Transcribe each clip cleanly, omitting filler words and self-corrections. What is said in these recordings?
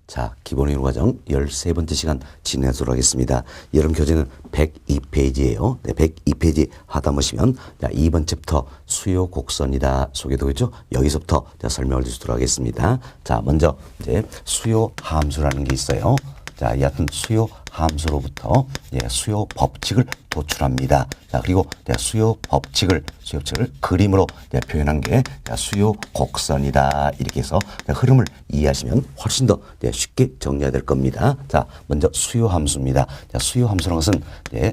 자, 기본이론 과정 13번째 시간 진행하도록 하겠습니다. 여러분 교재는 102페이지예요. 네, 102페이지 하다 보시면 자, 2번 챕터 수요 곡선이다 소개되고 있죠. 여기서부터 자, 설명을 드리도록 하겠습니다. 자, 먼저 이제 수요 함수라는 게 있어요. 자, 여하튼 수요 함수로부터 수요 법칙을 도출합니다. 자, 그리고 수요 법칙을 그림으로 표현한 게 수요 곡선이다. 이렇게 해서 흐름을 이해하시면 훨씬 더 쉽게 정리가 될 겁니다. 자, 먼저 수요 함수입니다. 자, 수요 함수라는 것은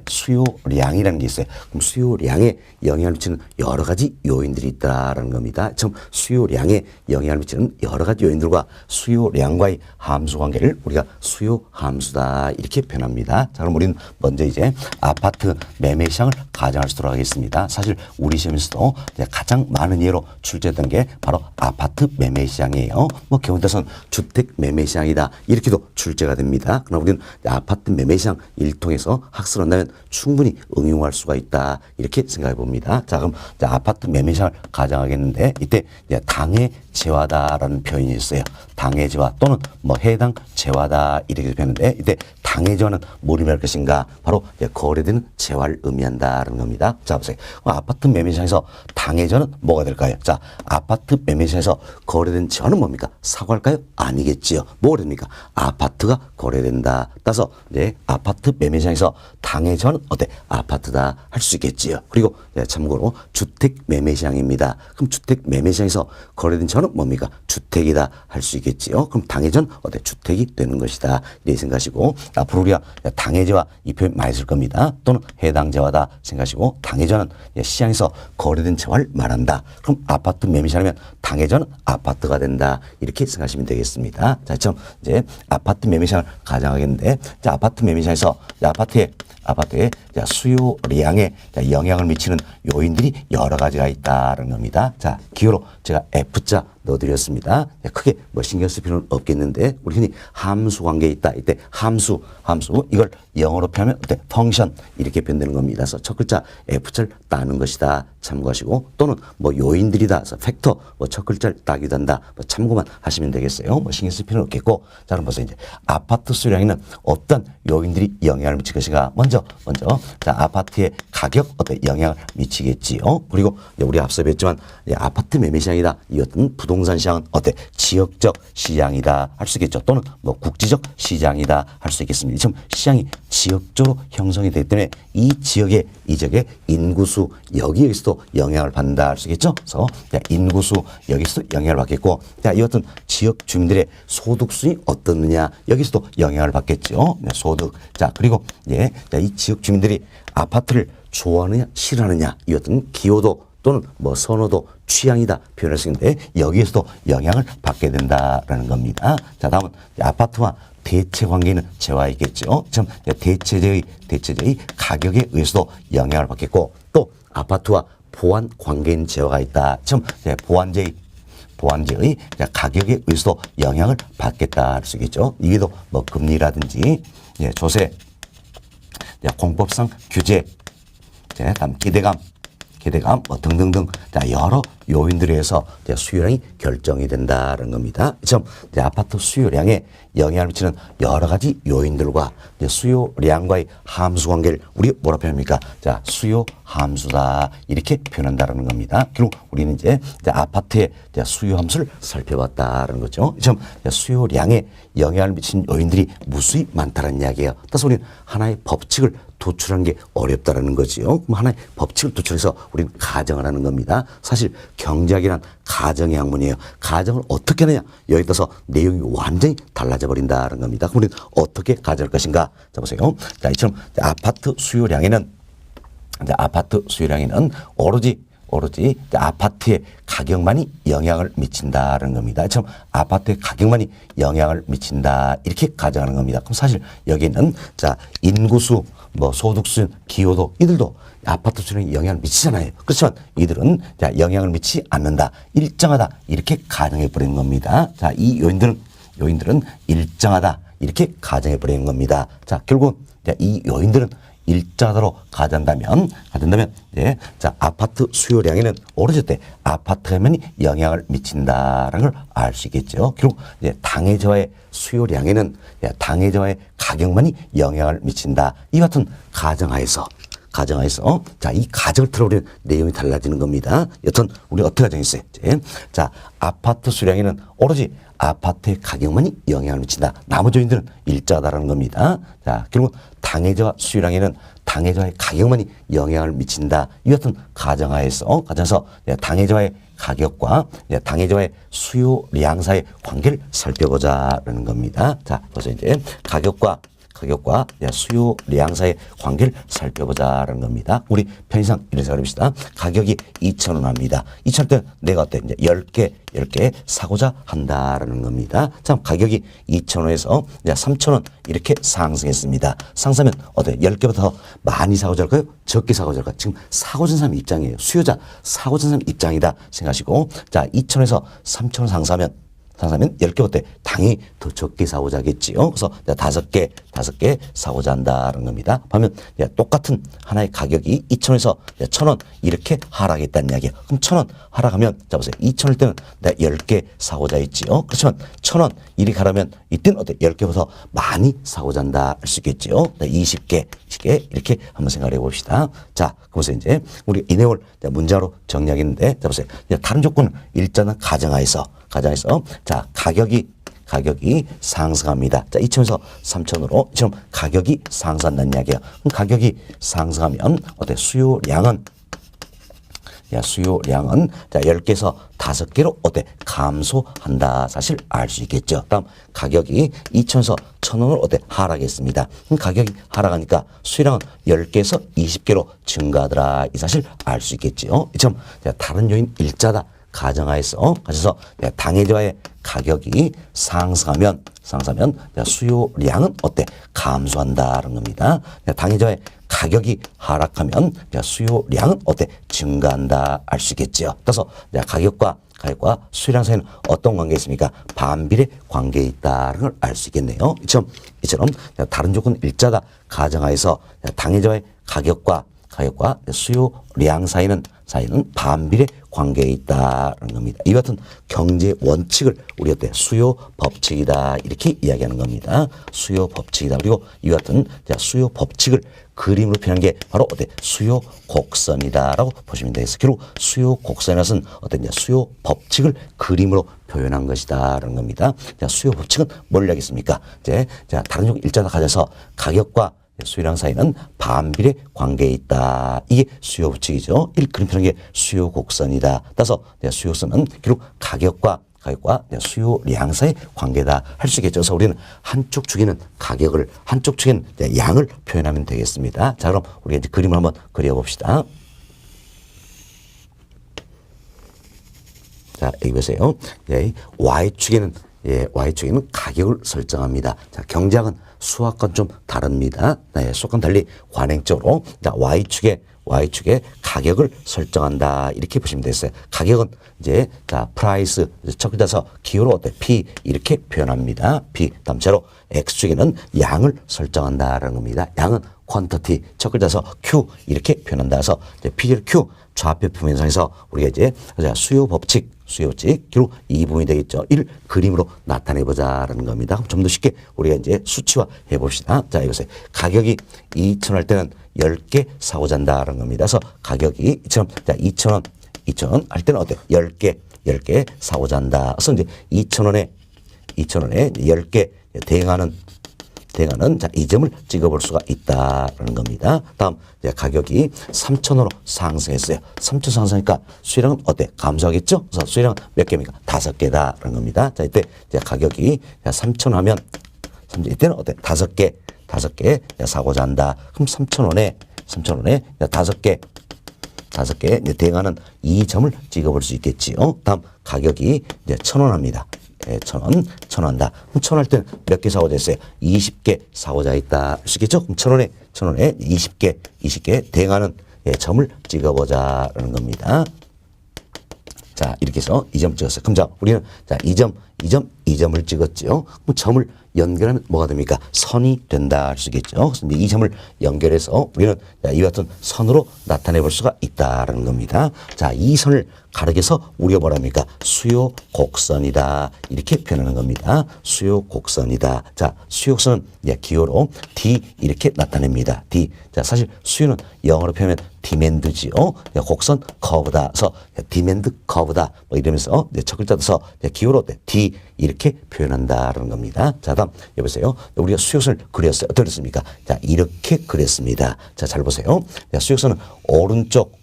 수요량이라는 게 있어요. 그럼 수요량에 영향을 미치는 여러 가지 요인들이 있다라는 겁니다. 처음 수요량에 영향을 미치는 여러 가지 요인들과 수요량과의 함수 관계를 우리가 수요 함수다 이렇게 표현합니다. 자, 그럼 우리는 먼저 이제 아파트 매매 시장을 가정할 수 있도록 하겠습니다. 사실 우리 시험에서도 가장 많은 예로 출제된 게 바로 아파트 매매 시장이에요. 뭐 경우에서는 주택 매매 시장이다 이렇게도 출제가 됩니다. 그럼 우리는 아파트 매매 시장 일통해서 학습을 한다면 충분히 응용할 수가 있다 이렇게 생각해 봅니다. 자, 그럼 아파트 매매 시장을 가정하겠는데 이때 당해 재화다라는 표현이 있어요. 당해 재화 또는 뭐 해당 재화다 이렇게 표현하는데 이때 당해 재화는 뭘 의미할 것인가? 바로 거래되는 재화를 의미한다는 겁니다. 자, 보세요. 아파트 매매 시장에서 당해 재화는 뭐가 될까요? 자, 아파트 매매 시장에서 거래된 재화는 뭡니까? 사고할까요? 아니겠지요. 뭐가 됩니까? 아파트가 거래된다. 따라서 아파트 매매 시장에서 당해 재화는 어때? 아파트다 할 수 있겠지요. 그리고 참고로 주택 매매 시장입니다. 그럼 주택 매매 시장에서 거래된 재화는 뭡니까? 주택이다 할 수 있겠지요. 그럼 당해전 어때? 주택이 되는 것이다. 이렇게 생각하시고 앞으로 우리가 당해제와 이 표현 많이 쓸 겁니다. 또는 해당제와다 생각하시고 당해전은 시장에서 거래된 재화를 말한다. 그럼 아파트 매매시장이면 당해전은 아파트가 된다. 이렇게 생각하시면 되겠습니다. 자, 지금 이제 아파트 매매시장을 가정하겠는데 자, 아파트 매매시장에서 아파트의 수요량에 영향을 미치는 요인들이 여러 가지가 있다는 겁니다. 자, 기호로 제가 F자 넣어드렸습니다. 크게 뭐 신경 쓸 필요는 없겠는데 우리 흔히 함수 관계에 있다. 이때 함수 이걸 영어로 표현하면 어때? 펑션 이렇게 표현되는 겁니다. 그래서 첫 글자 F자를 따는 것이다. 참고하시고 또는 뭐 요인들이다. 그래서 팩터 뭐 첫 글자를 따기도 한다. 뭐 참고만 하시면 되겠어요. 뭐 신경 쓸 필요는 없겠고 자, 그럼 보세요. 이제 아파트 수요량에는 어떤 요인들이 영향을 미칠 것인가? 먼저 자, 아파트의 가격 어때? 영향을 미치겠지요. 그리고 우리 앞서 뵀지만 아파트 매매 시장이다. 이 어떤 부동산 시장은 어때? 지역적 시장이다 할 수 있겠죠. 또는 뭐 국지적 시장이다 할 수 있겠습니다. 지금 시장이 지역적으로 형성이 되기 때문에 이 지역의 인구수 여기에서도 영향을 받는다 할 수 있겠죠. 그래서 인구수 여기서도 영향을 받겠고 이 어떤 지역 주민들의 소득 수준이 어떻느냐 여기서도 영향을 받겠죠. 소득. 자, 그리고 이 지역 주민들이 아파트를 좋아하느냐 싫어하느냐 이 어떤 기호도 또는 뭐 선호도 취향이다 표현할 수 있는데 여기에서도 영향을 받게 된다라는 겁니다. 자, 다음은 아파트와 대체 관계에 있는 재화가 있겠죠. 좀 대체제의 가격에 의해서도 영향을 받겠고 또 아파트와 보완 관계인 재화가 있다. 좀 보완제의 가격에 의해서도 영향을 받겠다 할 수 있겠죠. 이게도 뭐 금리라든지 조세, 공법상 규제, 다음 기대감 뭐 등등등 여러 요인들에 의해서 수요량이 결정이 된다는 겁니다. 지금 아파트 수요량에 영향을 미치는 여러 가지 요인들과 수요량과의 함수 관계를 우리 뭐라 표현합니까? 자, 수요 함수다 이렇게 표현한다는 겁니다. 결국 우리는 이제 아파트의 수요 함수를 살펴봤다는 거죠. 지금 수요량에 영향을 미치는 요인들이 무수히 많다는 이야기예요. 따라서 우리는 하나의 법칙을 도출하는 게 어렵다라는 거지요. 그럼 하나의 법칙을 도출해서 우리는 가정을 하는 겁니다. 사실 경제학이란 가정의 학문이에요. 가정을 어떻게 하느냐 여기 따라서 내용이 완전히 달라져 버린다는 겁니다. 그럼 우리는 어떻게 가정할 것인가? 자, 보세요. 자, 이처럼 아파트 수요량에는 오로지 아파트의 가격만이 영향을 미친다는 겁니다. 지금 아파트의 가격만이 영향을 미친다 이렇게 가정하는 겁니다. 그럼 사실 여기는 인구수, 뭐 소득수, 기호도 이들도 아파트 수요량에 영향을 미치잖아요. 그렇지만 이들은 영향을 미치지 않는다, 일정하다 이렇게 가정해 버리는 겁니다. 자, 이 요인들은 일정하다 이렇게 가정해 버리는 겁니다. 자, 결국 이 요인들은 일자로 가진다면 예, 자 아파트 수요량에는 오로지 때 아파트면이 영향을 미친다라는 걸 알 수 있겠죠. 결국 이제 당해저하의 수요량에는 당해저하의 가격만이 영향을 미친다. 이 같은 가정하에서 자, 이 가정을 틀어버리는 내용이 달라지는 겁니다. 여튼 우리 어떻게 가정했어요? 자, 아파트 수량에는 오로지 아파트의 가격만이 영향을 미친다. 나머지 요인들은 일자다라는 겁니다. 자, 결국 당해저하 수요량에는 당해저하의 가격만이 영향을 미친다. 이 같은 가정하에서 당해저하의 가격과 당해저하의 수요량 사이의 관계를 살펴보자라는 겁니다. 자, 그래서 이제 가격과 수요량 사이의 관계를 살펴보자라는 겁니다. 우리 편의상 이런 생각을 해봅시다. 가격이 2,000원 합니다. 2,000원 때 내가 어때? 이제 10개 사고자 한다라는 겁니다. 자, 가격이 2,000원에서 3,000원 이렇게 상승했습니다. 상승하면 어때? 10개보다 더 많이 사고자 할까요? 적게 사고자 할까요? 지금 사고자 사람 입장이에요. 수요자 사고자 사람 입장이다 생각하시고, 자, 2,000원에서 3,000원 상승하면 10개 어때? 당연히 더 적게 사고자 하겠지요. 그래서 5개 사고자 한다는 겁니다. 반면 똑같은 하나의 가격이 2,000원에서 1,000원 이렇게 하락했다는 이야기예요. 그럼 1,000원 하락하면 자 보세요. 2,000원 때는 내가 10개 사고자 했지요. 그렇지만 1,000원 이렇게 하라면 이때는 어때? 10개보다 많이 사고자 한다 할 수 있겠지요. 20개 이렇게 한번 생각해 봅시다. 자, 그래서 이제 우리 이 내용을 문자로 정리하겠는데, 자 보세요. 다른 조건은 일자는 가정하에서 자, 가격이 상승합니다. 자, 2,000에서 3,000으로 이처럼 가격이 상승한다는 이야기예요. 그럼 가격이 상승하면 어때? 수요량은 자, 10개에서 5개로 어때? 감소한다. 사실 알 수 있겠죠. 다음 가격이 2,000에서 1,000원으로 어때? 하락했습니다. 그럼 가격이 하락하니까 수요량은 10개에서 20개로 증가하더라. 이 사실 알 수 있겠죠. 이처럼 다른 요인 일자다. 가정하에서 당해저하의 가격이 상승하면 수요량은 어때? 감소한다는 겁니다. 당해저하의 가격이 하락하면 수요량은 어때? 증가한다 알 수 있겠죠. 따라서 가격과 수요량 사이는 어떤 관계가 있습니까? 반비례 관계에 있다는 걸 알 수 있겠네요. 이처럼 다른 조건 일자다 가정하에서 당해저하의 가격과 수요량 사이는 반비례 관계에 있다는 겁니다. 이 같은 경제 원칙을 우리 어때? 수요 법칙이다 이렇게 이야기하는 겁니다. 수요 법칙이다. 그리고 이 같은 수요 법칙을 그림으로 표현한 게 바로 어때? 수요 곡선이다라고 보시면 되겠어요. 결국 수요 곡선이라는 것은 어떤 수요 법칙을 그림으로 표현한 것이다라는 겁니다. 수요 법칙은 뭘 이야기했습니까? 다른 쪽 일자다 가져서 가격과 수요량 사이는 반비례 관계에 있다. 이게 수요 법칙이죠. 그림 표현한 게 수요 곡선이다. 따라서 수요선은 결국 가격과 수요량 사이의 관계다 할 수 있겠죠. 그래서 우리는 한쪽 축에는 가격을, 한쪽 축에는 양을 표현하면 되겠습니다. 자, 그럼 우리가 이제 그림을 한번 그려봅시다. 자, 여기 보세요. Y축에는 가격을 설정합니다. 자, 경제학은 수학과는 좀 다릅니다. 수학과는 달리 관행적으로 Y축에 가격을 설정한다. 이렇게 보시면 되겠어요. 가격은 이제 프라이스 첫 글자서 기호로 어때? P 이렇게 표현합니다. P. 다음 차로 X축에는 양을 설정한다라는 겁니다. 양은 퀀터티 첫 글자서 Q 이렇게 표현한다. 그래서 P, Q 좌표 표면상에서 우리가 이제 수요 법칙 결국 이 부분이 되겠죠. 이를 그림으로 나타내보자라는 겁니다. 좀 더 쉽게 우리가 이제 수치화 해봅시다. 자, 이것에 가격이 2,000원 할 때는 10개 사고자 한다라는 겁니다. 그래서 가격이 2,000원 할 때는 어때? 10개 사고자 한다. 그래서 이제 2,000원에 10개 대응하는 이 점을 찍어볼 수가 있다라는 겁니다. 다음 가격이 3,000원으로 상승했어요. 3,000원 상승하니까 수요량은 어때? 감소하겠죠? 그래서 수요량은 몇 개입니까? 5개다라는 겁니다. 자, 이때 가격이 3,000원 하면 이때는 어때? 5개 사고자 한다. 그럼 3,000원에 5개 대응하는 이 점을 찍어볼 수 있겠지요. 다음 가격이 이제 1,000원 합니다. 1,000원 한다. 그럼 1,000원 할 때는 몇 개 사고자 했어요? 20개 사고자 했다. 아시겠죠? 그럼 1,000원에 20개 대응하는 점을 찍어보자라는 겁니다. 자, 이렇게 해서 이 점 찍었어요. 그럼 자, 우리는 이 점 이 점, 이 점을 찍었죠. 그럼 점을 연결하면 뭐가 됩니까? 선이 된다 할 수 있겠죠. 그래서 이 점을 연결해서 우리는 이와 같은 선으로 나타내 볼 수가 있다라는 겁니다. 자, 이 선을 가르게 해서 우리가 뭐랍니까? 수요 곡선이다. 이렇게 표현하는 겁니다. 수요 곡선이다. 자, 수요 곡선은 기호로 D 이렇게 나타냅니다. D. 자, 사실 수요는 영어로 표현하면 디맨드지요. 곡선 커브다. 그래서 디맨드 커브다. 뭐 이러면서 첫 글자 써서 기호로 D 이렇게 표현한다라는 겁니다. 자, 다음 여보세요. 우리가 수요선을 그렸어요. 어떻습니까? 자, 이렇게 그렸습니다. 자, 잘 보세요. 수요선은 오른쪽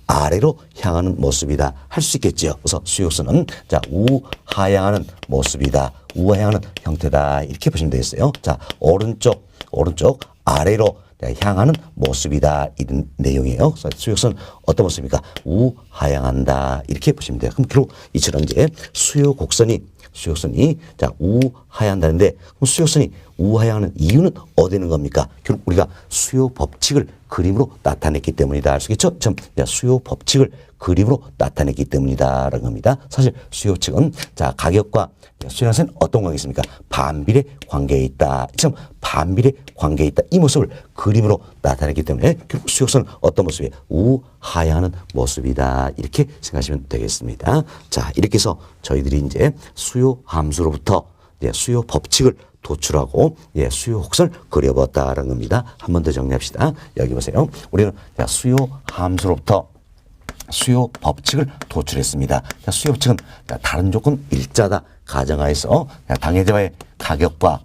아래로 향하는 모습이다 할 수 있겠죠. 그래서 수요선은 자, 우하향하는 모습이다. 우하향하는 형태다. 이렇게 보시면 되겠어요. 자, 오른쪽 아래로 향하는 모습이다. 이런 내용이에요. 그래서 수요선 어떤 모습입니까? 우하향한다. 이렇게 보시면 돼요. 그럼 결국 이처럼 이제 수요선이 자, 우하향한다는데 그럼 수요선이 우하향하는 이유는 어디 있는 겁니까? 결국 우리가 수요 법칙을 그림으로 나타냈기 때문이다. 알 수 있겠죠? 수요 법칙을 그림으로 나타냈기 때문이다라는 겁니다. 사실 수요측은 자, 가격과 수요량은 어떤 관계가 있습니까? 반비례 관계에 있다. 참 반비례 관계에 있다. 이 모습을 그림으로 나타냈기 때문에 결국 수요선은 어떤 모습이에요? 우하향하는 모습이다. 이렇게 생각하시면 되겠습니다. 자, 이렇게 해서 저희들이 이제 수요 함수로부터 수요 법칙을 도출하고 수요 곡선을 그려봤다라는 겁니다. 한 번 더 정리합시다. 여기 보세요. 우리는 수요 함수로부터 수요 법칙을 도출했습니다. 수요 법칙은 다른 조건 일자다 가정하에서 당해자와의 가격과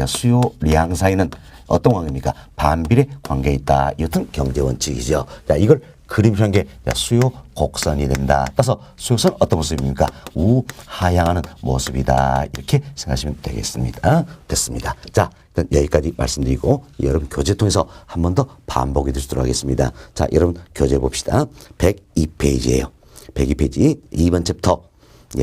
수요량 사이는 어떤 관계입니까? 반비례 관계에 있다. 이것은 경제원칙이죠. 자, 이걸 그림표한 게 수요 곡선이 된다. 따라서 수요선 어떤 모습입니까? 우하향하는 모습이다. 이렇게 생각하시면 되겠습니다. 됐습니다. 자, 일단 여기까지 말씀드리고 여러분 교재 통해서 한 번 더 반복해 주도록 하겠습니다. 자, 여러분 교재 봅시다. 102페이지예요. 102페이지 2번 챕터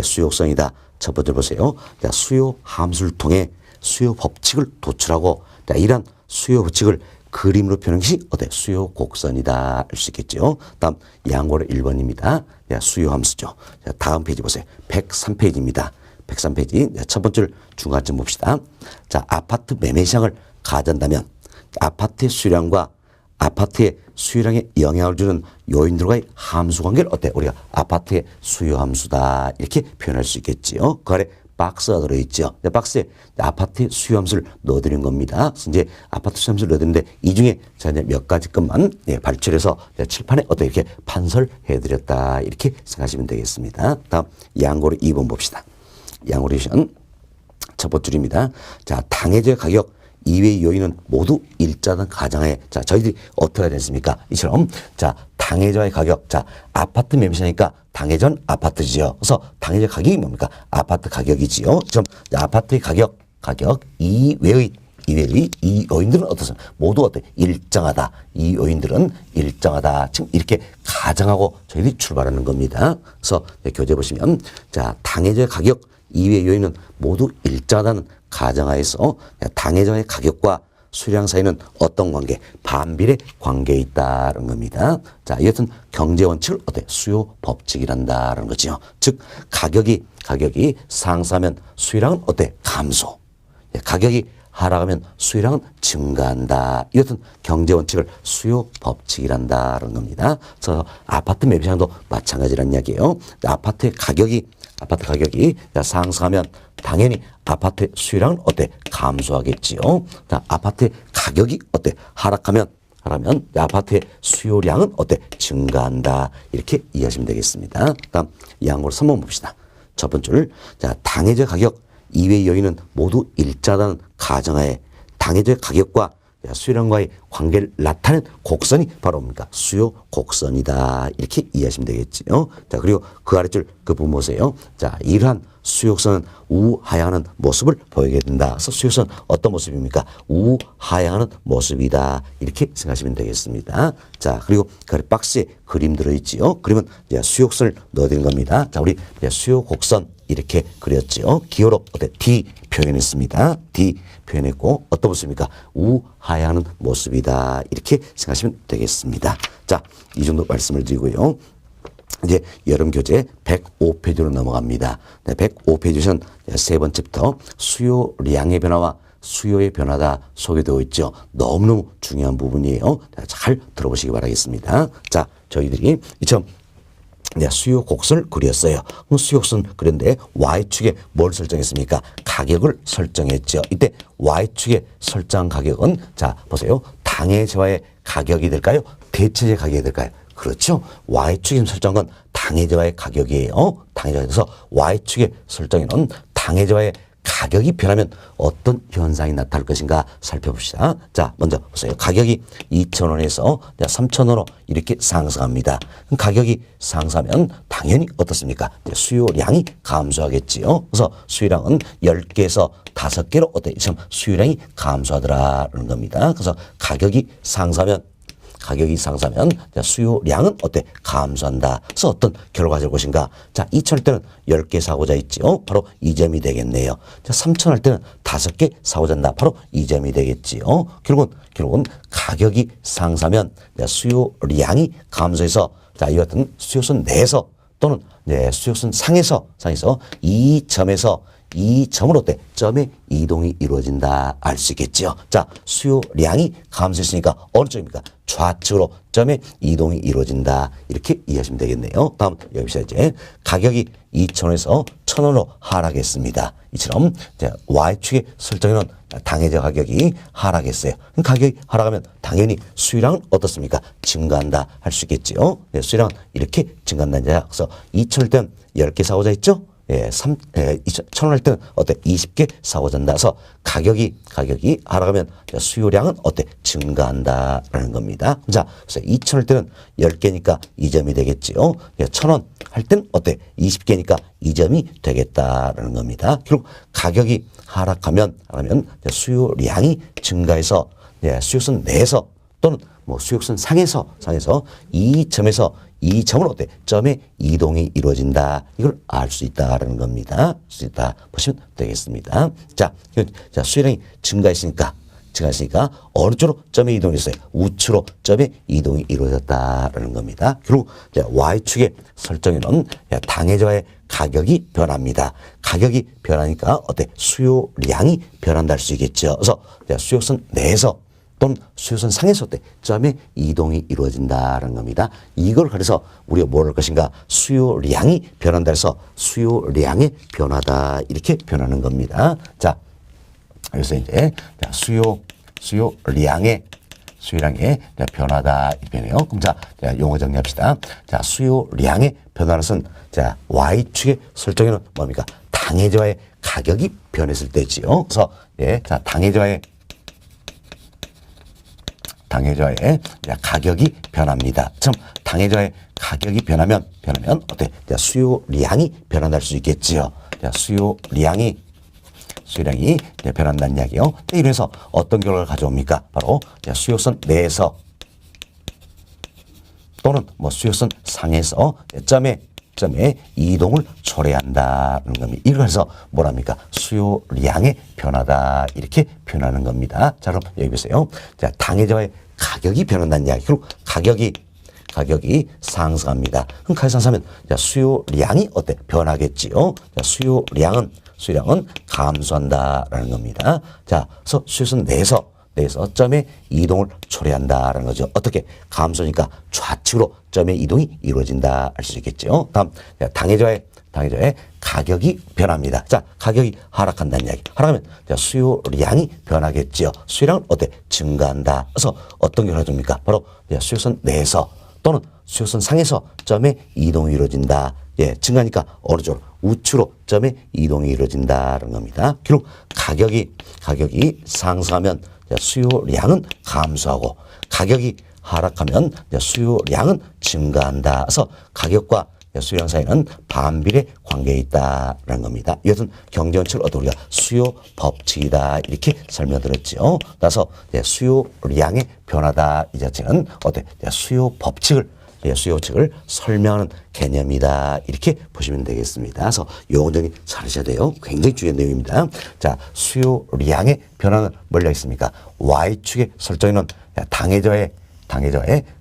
수요성이다. 첫 번째 보세요. 자, 수요 함수를 통해 수요 법칙을 도출하고 자, 이러한 수요 법칙을 그림으로 표현한 것이 어때? 수요 곡선이다 할 수 있겠죠. 다음 양고로 1번입니다. 수요 함수죠. 자, 다음 페이지 보세요. 103페이지입니다. 103페이지 첫 번째를 중간점 봅시다. 자, 아파트 매매 시장을 가져간다면 아파트의 수요량과 아파트의 수요량에 영향을 주는 요인들과의 함수 관계를 어때? 우리가 아파트의 수요 함수다 이렇게 표현할 수 있겠지요. 그 아래 박스가 들어있죠. 박스에 아파트의 수요 함수를 넣어드린 겁니다. 그래서 이제 아파트 수요 함수를 넣어드렸는데 이 중에 자, 이제 몇 가지 것만 발췌해서 칠판에 어떻게 이렇게 판설해드렸다 이렇게 생각하시면 되겠습니다. 다음 양고리 2번 봅시다. 양고리 첫 번째 줄입니다. 자, 당해제 가격 이외의 요인은 모두 일자단 가정하에 자, 저희들이 어떻게 해야 되겠습니까? 이처럼 자, 당해자의 가격 자, 아파트 매매시니까 당해전 아파트지요. 그래서 당해자 가격이 뭡니까? 아파트 가격이지요. 그럼 아파트의 가격 이외의 이 요인들은 어떻습니까? 모두 어때? 일정하다. 이 요인들은 일정하다. 지금 이렇게 가정하고 저희들이 출발하는 겁니다. 그래서 교재 보시면 자, 당해자의 가격 이외의 요인은 모두 일정하다는 가정하에서 당해자의 가격과 수량 사이는 어떤 관계? 반비례 관계에 있다는 겁니다. 자, 이것은 경제 원칙을 어때? 수요 법칙이란다는 거죠. 즉 가격이 상승하면 수요량은 어때? 감소. 가격이 하락하면 수요량은 증가한다. 이것은 경제 원칙을 수요 법칙이란다는 겁니다. 그래서 아파트 매매 시장도 마찬가지란 이야기예요. 아파트 가격이 상승하면 당연히 아파트 수요량은 어때? 감소하겠지요. 자, 아파트 가격이 어때? 하락하면 아파트의 수요량은 어때? 증가한다. 이렇게 이해하시면 되겠습니다. 다음 양으로 3번 봅시다. 첫 번째를 자, 당해제 가격 이외의 요인은 모두 일자라는 가정하에 당해제 가격과 수요량과의 관계를 나타낸 곡선이 바로 뭡니까? 수요 곡선이다. 이렇게 이해하시면 되겠지요. 자, 그리고 그 아래줄 그 부분 보세요. 자, 이러한 수요곡선은 우하향하는 모습을 보이게 된다. 그래서 수요곡선 어떤 모습입니까? 우하향하는 모습이다. 이렇게 생각하시면 되겠습니다. 자, 그리고 그 아래 박스에 그림 들어있지요. 그러면 수요곡선을 넣어드린 겁니다. 자, 우리 수요곡선 이렇게 그렸죠. 기호로 어때? D 표현했습니다. D 표현했고 어떤 모습입니까? 우하향하는 모습이다. 이렇게 생각하시면 되겠습니다. 자, 이 정도 말씀을 드리고요. 이제 여름 교재 105페이지로 넘어갑니다. 네, 105페이지는 세 번째부터 수요량의 변화와 수요의 변화가 소개되어 있죠. 너무너무 중요한 부분이에요. 잘 들어보시기 바라겠습니다. 자, 저희들이 이처럼 수요 곡선을 그렸어요. 수요 곡선 그렸는데 Y축에 뭘 설정했습니까? 가격을 설정했죠. 이때 Y축에 설정한 가격은 자 보세요. 당해제와의 가격이 될까요? 대체제 가격이 될까요? 그렇죠. Y축에 설정한 건 당해제와의 가격이에요. 당해제에서 Y축에 설정해놓은 당해제와의 가격이 변하면 어떤 현상이 나타날 것인가 살펴봅시다. 자, 먼저 보세요. 가격이 2,000원에서 3,000원으로 이렇게 상승합니다. 그럼 가격이 상승하면 당연히 어떻습니까? 수요량이 감소하겠지요. 그래서 수요량은 10개에서 5개로 어때? 지금 수요량이 감소하더라는 겁니다. 그래서 가격이 상승하면 수요량은 어때? 감소한다. 그래서 어떤 결과가 될 것인가? 자, 2,000할 때는 10개 사고자 있지요. 바로 2점이 되겠네요. 자, 3,000할 때는 5개 사고자 한다. 바로 2점이 되겠지요. 결국은 가격이 상승하면 수요량이 감소해서 자, 이 같은 수요선 내에서 또는 수요선 상에서 이 점으로 어때? 점의 이동이 이루어진다 알 수 있겠죠. 자, 수요량이 감소했으니까 어느 쪽입니까? 좌측으로 점의 이동이 이루어진다. 이렇게 이해하시면 되겠네요. 다음 여기서 이제 가격이 2,000원에서 1,000원으로 하락했습니다. 이처럼 Y축에 설정해놓은 당해제 가격이 하락했어요. 가격이 하락하면 당연히 수요량은 어떻습니까? 증가한다 할 수 있겠죠. 수요량은 이렇게 증가한다. 그래서 2,000원 때는 10개 사고자 했죠. 1,000원 할 때는 어때? 20개 사고자 한다. 그래서 가격이 하락하면 수요량은 어때? 증가한다라는 겁니다. 자, 그래서 2,000원 할 때는 10개니까 2점이 되겠지요. 1,000원 할 때는 어때? 20개니까 2점이 되겠다라는 겁니다. 결국 가격이 하락하면 수요량이 증가해서 수요선 내에서 또는 수요선 상에서 이 점은 어때? 점의 이동이 이루어진다. 이걸 알 수 있다라는 겁니다. 보시면 되겠습니다. 자, 수요량이 증가했으니까 어느 쪽으로 점의 이동이 있어요? 우측으로 점의 이동이 이루어졌다라는 겁니다. 결국 Y축에 설정해놓은 당해제와의 가격이 변합니다. 가격이 변하니까 어때? 수요량이 변한다 할 수 있겠죠. 그래서 수요선 내에서 또는 수요선 상에서 때 점의 이동이 이루어진다는 겁니다. 이걸 그래서 우리가 뭘 할 것인가? 수요량이 변한다 해서 수요량의 변화다 이렇게 변하는 겁니다. 자, 그래서 이제 수요량의 변화다 이렇게 변해요. 그럼 자, 용어 정리합시다. 자, 수요량의 변화는 자, Y축에 설정해놓은 뭡니까? 당해제와의 가격이 변했을 때지요. 그래서 자, 당해제와의 가격이 변합니다. 참 당해제와의 가격이 변하면 어때? 수요량이 변한다 수 있겠지요. 수요량이 변한다는 이야기요. 이래서 어떤 결과를 가져옵니까? 바로 수요선 내에서 또는 수요선 상에서 점의 이동을 초래한다는 겁니다. 이래서 뭐랍니까? 수요량의 변화다 이렇게 표현하는 겁니다. 자, 그럼 여기 보세요. 자, 당해제와의 가격이 변한다는 이야기. 결국 가격이 상승합니다. 그럼 가격이 상승하면 수요량이 어때? 변하겠지요. 자, 수요량은 감소한다라는 겁니다. 자, 그래서 수요선 내에서 점의 이동을 초래한다라는 거죠. 어떻게? 감소니까 좌측으로 점의 이동이 이루어진다 할 수 있겠죠. 다음 당해제와의 가격이 변합니다. 자, 가격이 하락한다는 이야기. 하락하면 수요량이 변하겠지요. 수요량은 어때? 증가한다. 그래서 어떤 결과가 됩니까? 바로 수요선 내에서 또는 수요선 상에서 점의 이동이 이루어진다. 증가하니까 어느 쪽으로? 우측으로 점의 이동이 이루어진다는 겁니다. 결국 가격이 상승하면 수요량은 감소하고 가격이 하락하면 수요량은 증가한다. 그래서 가격과 수요량 사이는 반비례 관계에 있다라는 겁니다. 이것은 경제원칙을 우리가 수요 법칙이다 이렇게 설명드렸죠. 따라서 수요량의 변화다 이 자체는 어때? 수요 법칙을 설명하는 개념이다 이렇게 보시면 되겠습니다. 그래서 용어 정리 잘 하셔야 돼요. 굉장히 중요한 내용입니다. 자, 수요량의 변화는 뭘로 있습니까? Y축에 설정해놓은 당해제와의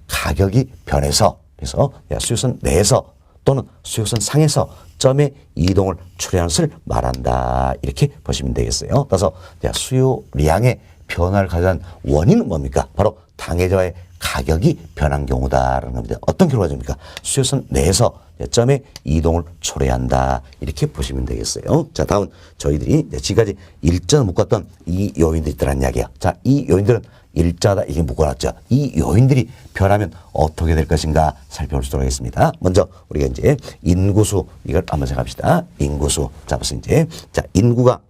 가격이 변해서 그래서 수요선 내에서 또는 수역선 상에서 점의 이동을 초래하는 것을 말한다. 이렇게 보시면 되겠어요. 따라서 수요량의 변화를 가져간 원인은 뭡니까? 바로 당해자의 가격이 변한 경우다라는 겁니다. 어떤 경우가 됩니까? 수요선 내에서 점의 이동을 초래한다. 이렇게 보시면 되겠어요. 자, 다음 저희들이 지금까지 일자로 묶었던 이 요인들이 있다는 이야기예요. 자, 이 요인들은 일자다 이게 묶어놨죠. 이 요인들이 변하면 어떻게 될 것인가 살펴보도록 하겠습니다. 먼저 우리가 이제 인구수 이걸 한번 생각합시다. 인구수. 자, 무슨 이제 자 인구가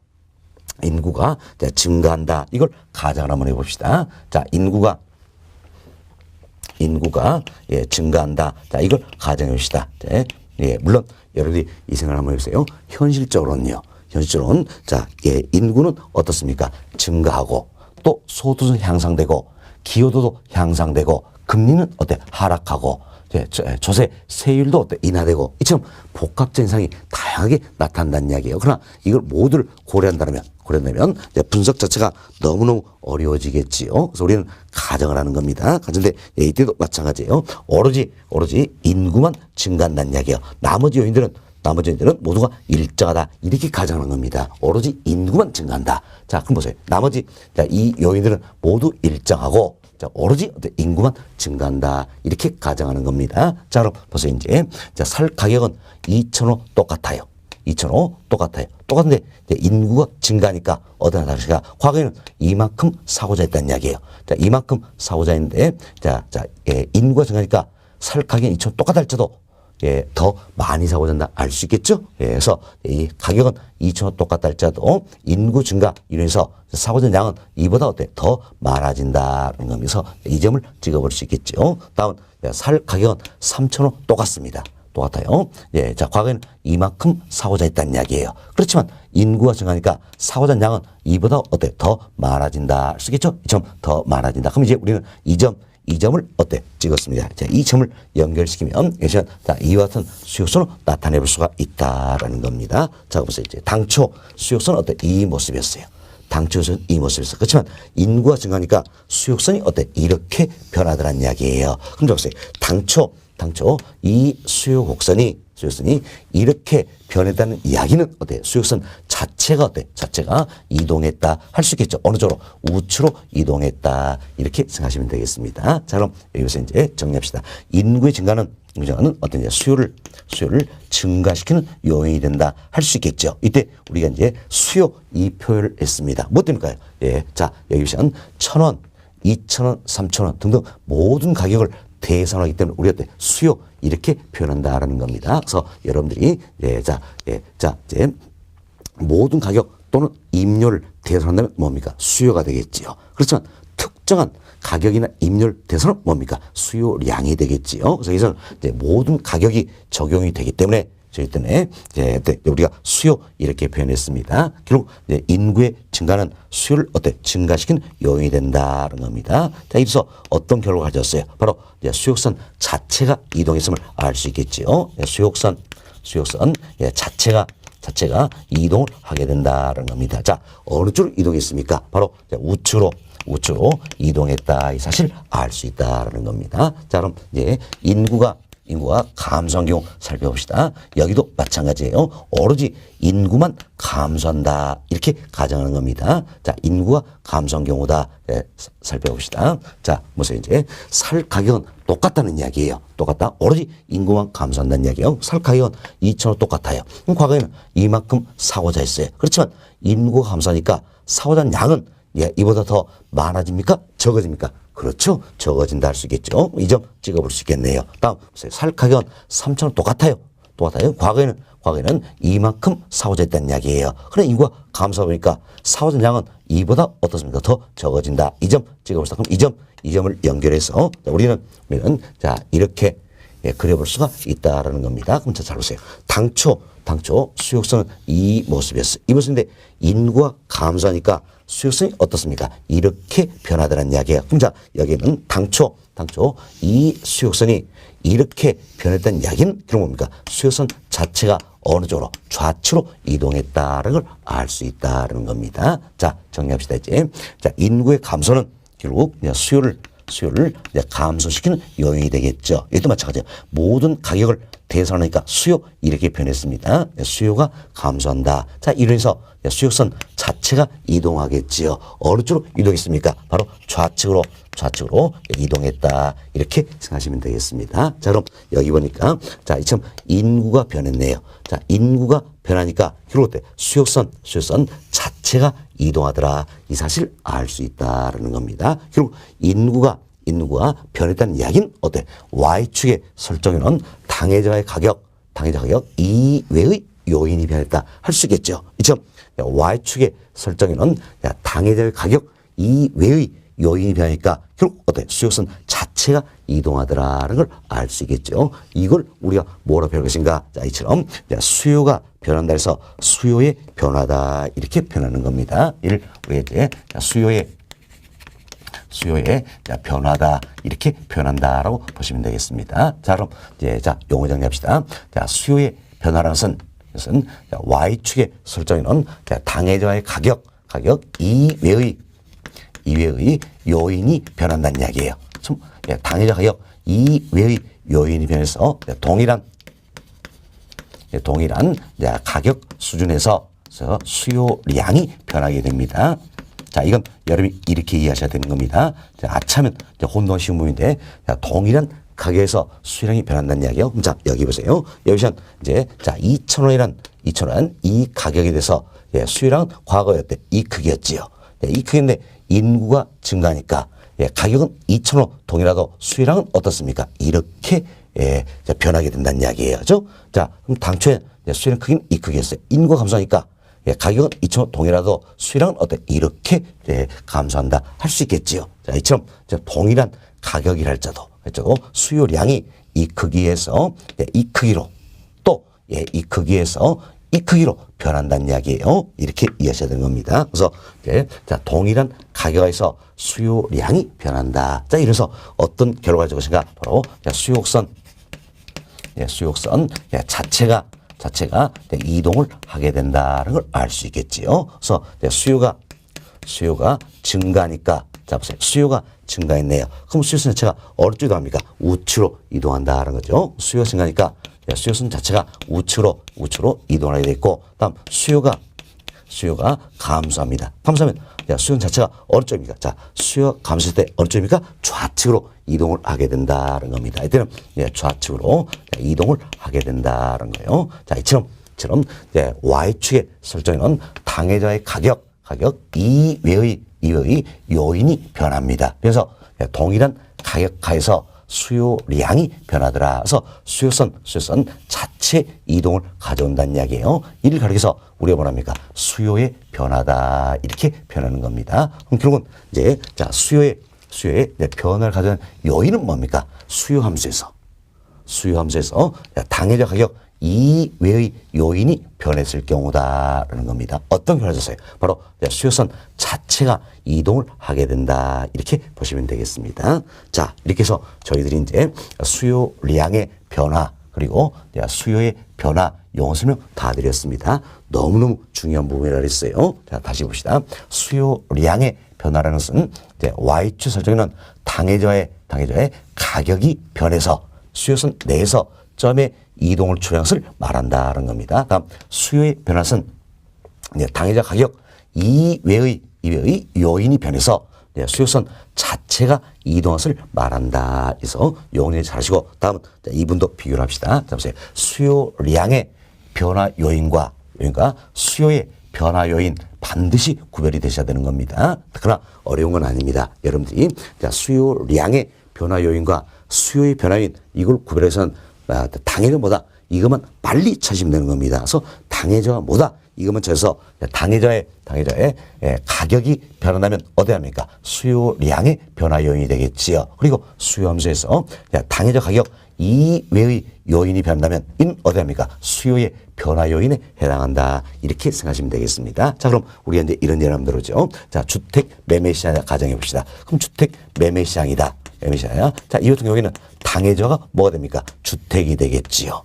증가한다. 이걸 가정을 한번 해봅시다. 자, 인구가 증가한다. 자, 이걸 가정해 봅시다. 물론 여러분들이 이 생각을 한번 해보세요. 현실적으로는 자, 인구는 어떻습니까? 증가하고 또 소득은 향상되고 기여도도 향상되고 금리는 하락하고 조세 세율도 인하되고 이처럼 복합적 현상이 다양하게 나타난다는 이야기예요. 그러나 이걸 모두를 고려한다면 분석 자체가 너무너무 어려워지겠지요. 그래서 우리는 가정을 하는 겁니다. 그런데 이때도 마찬가지예요. 오로지 인구만 증가한다는 이야기예요. 나머지 요인들은 모두가 일정하다. 이렇게 가정하는 겁니다. 오로지 인구만 증가한다. 자, 그럼 보세요. 나머지 이 요인들은 모두 일정하고 오로지 인구만 증가한다. 이렇게 가정하는 겁니다. 자, 그럼 보세요. 이제 살 가격은 2,000원 똑같아요. 2,000원 똑같아요. 똑같은데 인구가 증가하니까 어떤 다르가 과거에는 이만큼 사고자 했다는 이야기예요. 자, 이만큼 사고자 했는데 인구가 증가하니까 살 가격은 2,000원 똑같다 할지도 더 많이 사고자 한다 알 수 있겠죠? 그래서 이 가격은 2,000원 똑같다 할지라도 인구 증가 이론에서 사고자 양은 이보다 더 많아진다는 거면서 이 점을 찍어볼 수 있겠죠. 다음 살 가격은 3,000원 똑같습니다. 똑같아요. 자, 과거에는 이만큼 사고자 했다는 이야기예요. 그렇지만 인구가 증가하니까 사고자 양은 이보다 더 많아진다 할 수 있겠죠? 이 점 더 많아진다. 그럼 이제 우리는 이 점을 찍었습니다. 자, 이 점을 연결시키면 이와 같은 수요선을 나타내볼 수가 있다라는 겁니다. 자, 보세요. 이제 당초 수요선은 이 모습이었어요. 당초선 이 모습이었어요. 그렇지만 인구가 증가하니까 수요선이 이렇게 변하더란 이야기예요. 그럼 보세요. 당초 이 수요선이 이렇게 변했다는 이야기는 수요선 자체가 이동했다 할 수 있겠죠. 어느 쪽으로? 우측으로 이동했다. 이렇게 생각하시면 되겠습니다. 자, 그럼 여기서 이제 정리합시다. 인구의 증가는 수요를 증가시키는 요인이 된다 할 수 있겠죠. 이때 우리가 이제 수요 이 표현을 했습니다. 뭐 때문일까요? 자, 여기 보시면 1,000원, 2,000원, 3,000원 등등 모든 가격을 대상하기 때문에 우리가 수요 이렇게 표현한다라는 겁니다. 그래서 여러분들이 이제 모든 가격 또는 임료를 대상한다면 뭡니까? 수요가 되겠지요. 그렇지만 특정한 가격이나 임료를 대상은 뭡니까? 수요량이 되겠지요. 그래서 여기서는 이제 모든 가격이 적용이 되기 때문에 저희 때문에 우리가 수요 이렇게 표현했습니다. 결국 인구의 증가는 수요를 증가시키는 요인이 된다는 겁니다. 자, 이래서 어떤 결과가 가졌어요? 바로 수요선 자체가 이동했음을 알 수 있겠지요. 수요선 자체가 이동을 하게 된다는 겁니다. 자, 어느 쪽으로 이동했습니까? 바로 우측으로 이동했다. 이 사실 알 수 있다는 겁니다. 자, 그럼 이제 인구가 감소한 경우 살펴봅시다. 여기도 마찬가지예요. 오로지 인구만 감소한다. 이렇게 가정하는 겁니다. 자, 인구가 감소한 경우다. 살펴봅시다. 자, 보세요. 이제 살 가격은 똑같다는 이야기예요. 똑같다. 오로지 인구만 감소한다는 이야기예요. 살 가격은 2,000원 똑같아요. 그럼 과거에는 이만큼 사고자 했어요. 그렇지만 인구가 감소하니까 사고자 양은 이보다 더 많아집니까? 적어집니까? 그렇죠. 적어진다 할 수 있겠죠. 이 점 찍어볼 수 있겠네요. 다음 보세요. 살 가격은 3,000원 똑같아요. 과거에는 이만큼 사고자 했다는 이야기예요. 그래 인구가 감소하니까 사고자 양은 이보다 어떻습니까? 더 적어진다. 이 점 찍어봅시다. 그럼 이 점을 연결해서 우리는 이렇게 그려볼 수가 있다라는 겁니다. 그럼 잘 보세요. 당초 수요선은 이 모습이었어요. 이 모습인데 인구가 감소하니까 수요선이 어떻습니까? 이렇게 변하더라는 이야기예요. 그럼 여기는 당초 이 수요선이 이렇게 변했다는 이야기는 그런 뭡니까? 수요선 자체가 어느 쪽으로? 좌측으로 이동했다는 걸 알 수 있다는 겁니다. 자, 정리합시다. 이제 인구의 감소는 결국 수요를 이제 감소시키는 요인이 되겠죠. 이것도 마찬가지예요. 모든 가격을 대선하니까 수요 이렇게 표현했습니다. 수요가 감소한다. 자, 이래서 수요선 자체가 이동하겠지요. 어느 쪽으로 이동했습니까? 바로 좌측으로 이동했다. 이렇게 생각하시면 되겠습니다. 자, 그럼 여기 보니까 자, 이처럼 인구가 변했네요. 자, 인구가 변하니까 결국 어때? 수요선 자체가 이동하더라. 이 사실 알 수 있다라는 겁니다. 결국 인구가 변했다는 이야기는 어때? Y축에 설정해 놓은 당해자의 가격 이외의 요인이 변했다. 할 수 있겠죠. 이처럼 Y축에 설정해 놓은 당해자의 가격 이외의 요인이 변하니까 결국 어때? 수요선 자체가 이동하더라는 걸 알 수 있겠죠. 이걸 우리가 뭐로 표현할 것인가? 자, 이처럼 수요가 변한다 해서 수요의 변화다. 이렇게 표현하는 겁니다. 이를 우리가 이제 수요의 변화다. 이렇게 표현한다라고 보시면 되겠습니다. 자, 그럼 이제 용어 정리합시다. 자, 수요의 변화라는 것은 Y축에 설정해 놓은 당해자의 가격 이외의 요인이 변한다는 이야기예요. 당해자 가격 이외의 요인이 변해서 동일한 가격 수준에서 수요량이 변하게 됩니다. 자, 이건 여러분이 이렇게 이해하셔야 되는 겁니다. 아차면 혼돈 쉬운 부분인데 동일한 가격에서 수요량이 변한다는 이야기요. 자, 여기 보세요. 여기서 이제 2,000원이란 이 가격에 대해서 수요량은 과거에 어때? 이 크기였지요. 이 크기인데 인구가 증가하니까 가격은 2,000원 동일하도 수요량은 어떻습니까? 이렇게 변하게 된다는 이야기예요. 그죠? 자, 그럼 당초에 수요량 크기는 이 크기였어요. 인구가 감소하니까 가격은 2,000원 동일하도 수요량은 어때? 이렇게 감소한다. 할 수 있겠지요. 자, 이처럼 동일한 가격이랄지라도 수요량이 이 크기에서 이 크기로 또 이 크기에서 이 크기로 변한다는 이야기예요. 이렇게 이해하셔야 되는 겁니다. 그래서 동일한 가격에서 수요량이 변한다. 자, 이래서 어떤 결과가 될 것인가? 바로 수요선 자체가 이동을 하게 된다는 걸 알 수 있겠지요. 그래서 수요가 증가하니까 자, 보세요. 수요가 증가했네요. 그럼 수요선 자체가 어느 쪽으로 이동합니까? 우측으로 이동한다는 거죠. 수요가 증가하니까 수요선 자체가 우측으로 이동을 하게 돼 있고, 다음 수요가 감소합니다. 감소하면 수요는 자체가 어느 쪽입니까? 자, 수요 감소할 때 어느 쪽입니까? 좌측으로 이동을 하게 된다는 겁니다. 이때는 좌측으로 이동을 하게 된다는 거예요. 자, 이처럼 Y축에 설정해 놓은 당해자의 가격 이외의 요인이 변합니다. 그래서 동일한 가격하에서 수요량이 변하더라. 그래서 수요선 자체 이동을 가져온다는 이야기예요. 이를 가리켜서 우리가 뭐랍니까? 수요의 변화다. 이렇게 표현하는 겁니다. 그럼 결국은 이제 수요의 변화를 가져온 요인은 뭡니까? 수요 함수에서 당해자 가격 이외의 요인이 변했을 경우다라는 겁니다. 어떤 변화를 줬어요? 바로 수요선 자체가 이동을 하게 된다. 이렇게 보시면 되겠습니다. 자, 이렇게 해서 저희들이 이제 수요량의 변화 그리고 수요의 변화 용어 설명 다 드렸습니다. 너무너무 중요한 부분이라 그랬어요. 자, 다시 봅시다. 수요량의 변화라는 것은 Y축 설정에는 당해자의 가격이 변해서 수요선 내에서 점의 이동을 초래한 것을 말한다는 겁니다. 다음 수요의 변화는 당해자 가격 이외의 요인이 변해서 수요선 자체가 이동한 것을 말한다. 그래서 용어 잘 하시고 다음은 이분도 비교를 합시다. 자, 보세요. 수요량의 변화 요인과 수요의 변화 요인 반드시 구별이 되셔야 되는 겁니다. 그러나 어려운 건 아닙니다. 여러분들이 수요량의 변화 요인과 수요의 변화 요인 이걸 구별해서는 당해자보다 이것만 빨리 찾으면 되는 겁니다. 그래서 당해자가 뭐다? 이것만 찾아서 당해자의 가격이 변한다면 어디 합니까? 수요량의 변화 요인이 되겠지요. 그리고 수요함수에서 당해자 가격 이외의 요인이 변한다면 이는 어디 합니까? 수요의 변화 요인에 해당한다. 이렇게 생각하시면 되겠습니다. 자, 그럼 우리가 이제 이런 예를 한번 들어보죠. 자, 주택 매매 시장 가정해 봅시다. 그럼 주택 매매 시장이다. 매매시장이야. 자, 이 같은 경우에는 당해자가 뭐가 됩니까? 주택이 되겠지요.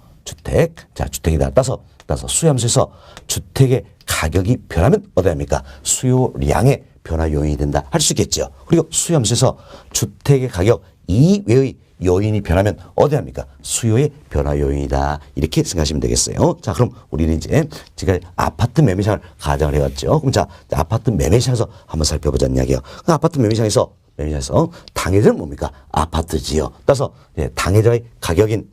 자, 주택이다. 따라서 수요함수에서 주택의 가격이 변하면 어디 합니까? 수요량의 변화 요인이 된다 할 수 있겠죠. 그리고 수요 함수에서 주택의 가격 이외의 요인이 변하면 어디 합니까? 수요의 변화 요인이다. 이렇게 생각하시면 되겠어요. 자, 그럼 우리는 이제 제가 아파트 매매시장을 가정을 해왔죠. 그럼 자, 아파트 매매시장에서 한번 살펴보자는 이야기예요. 그 아파트 매매시장에서 당해자는 뭡니까? 아파트지요. 따라서 당해자의 가격인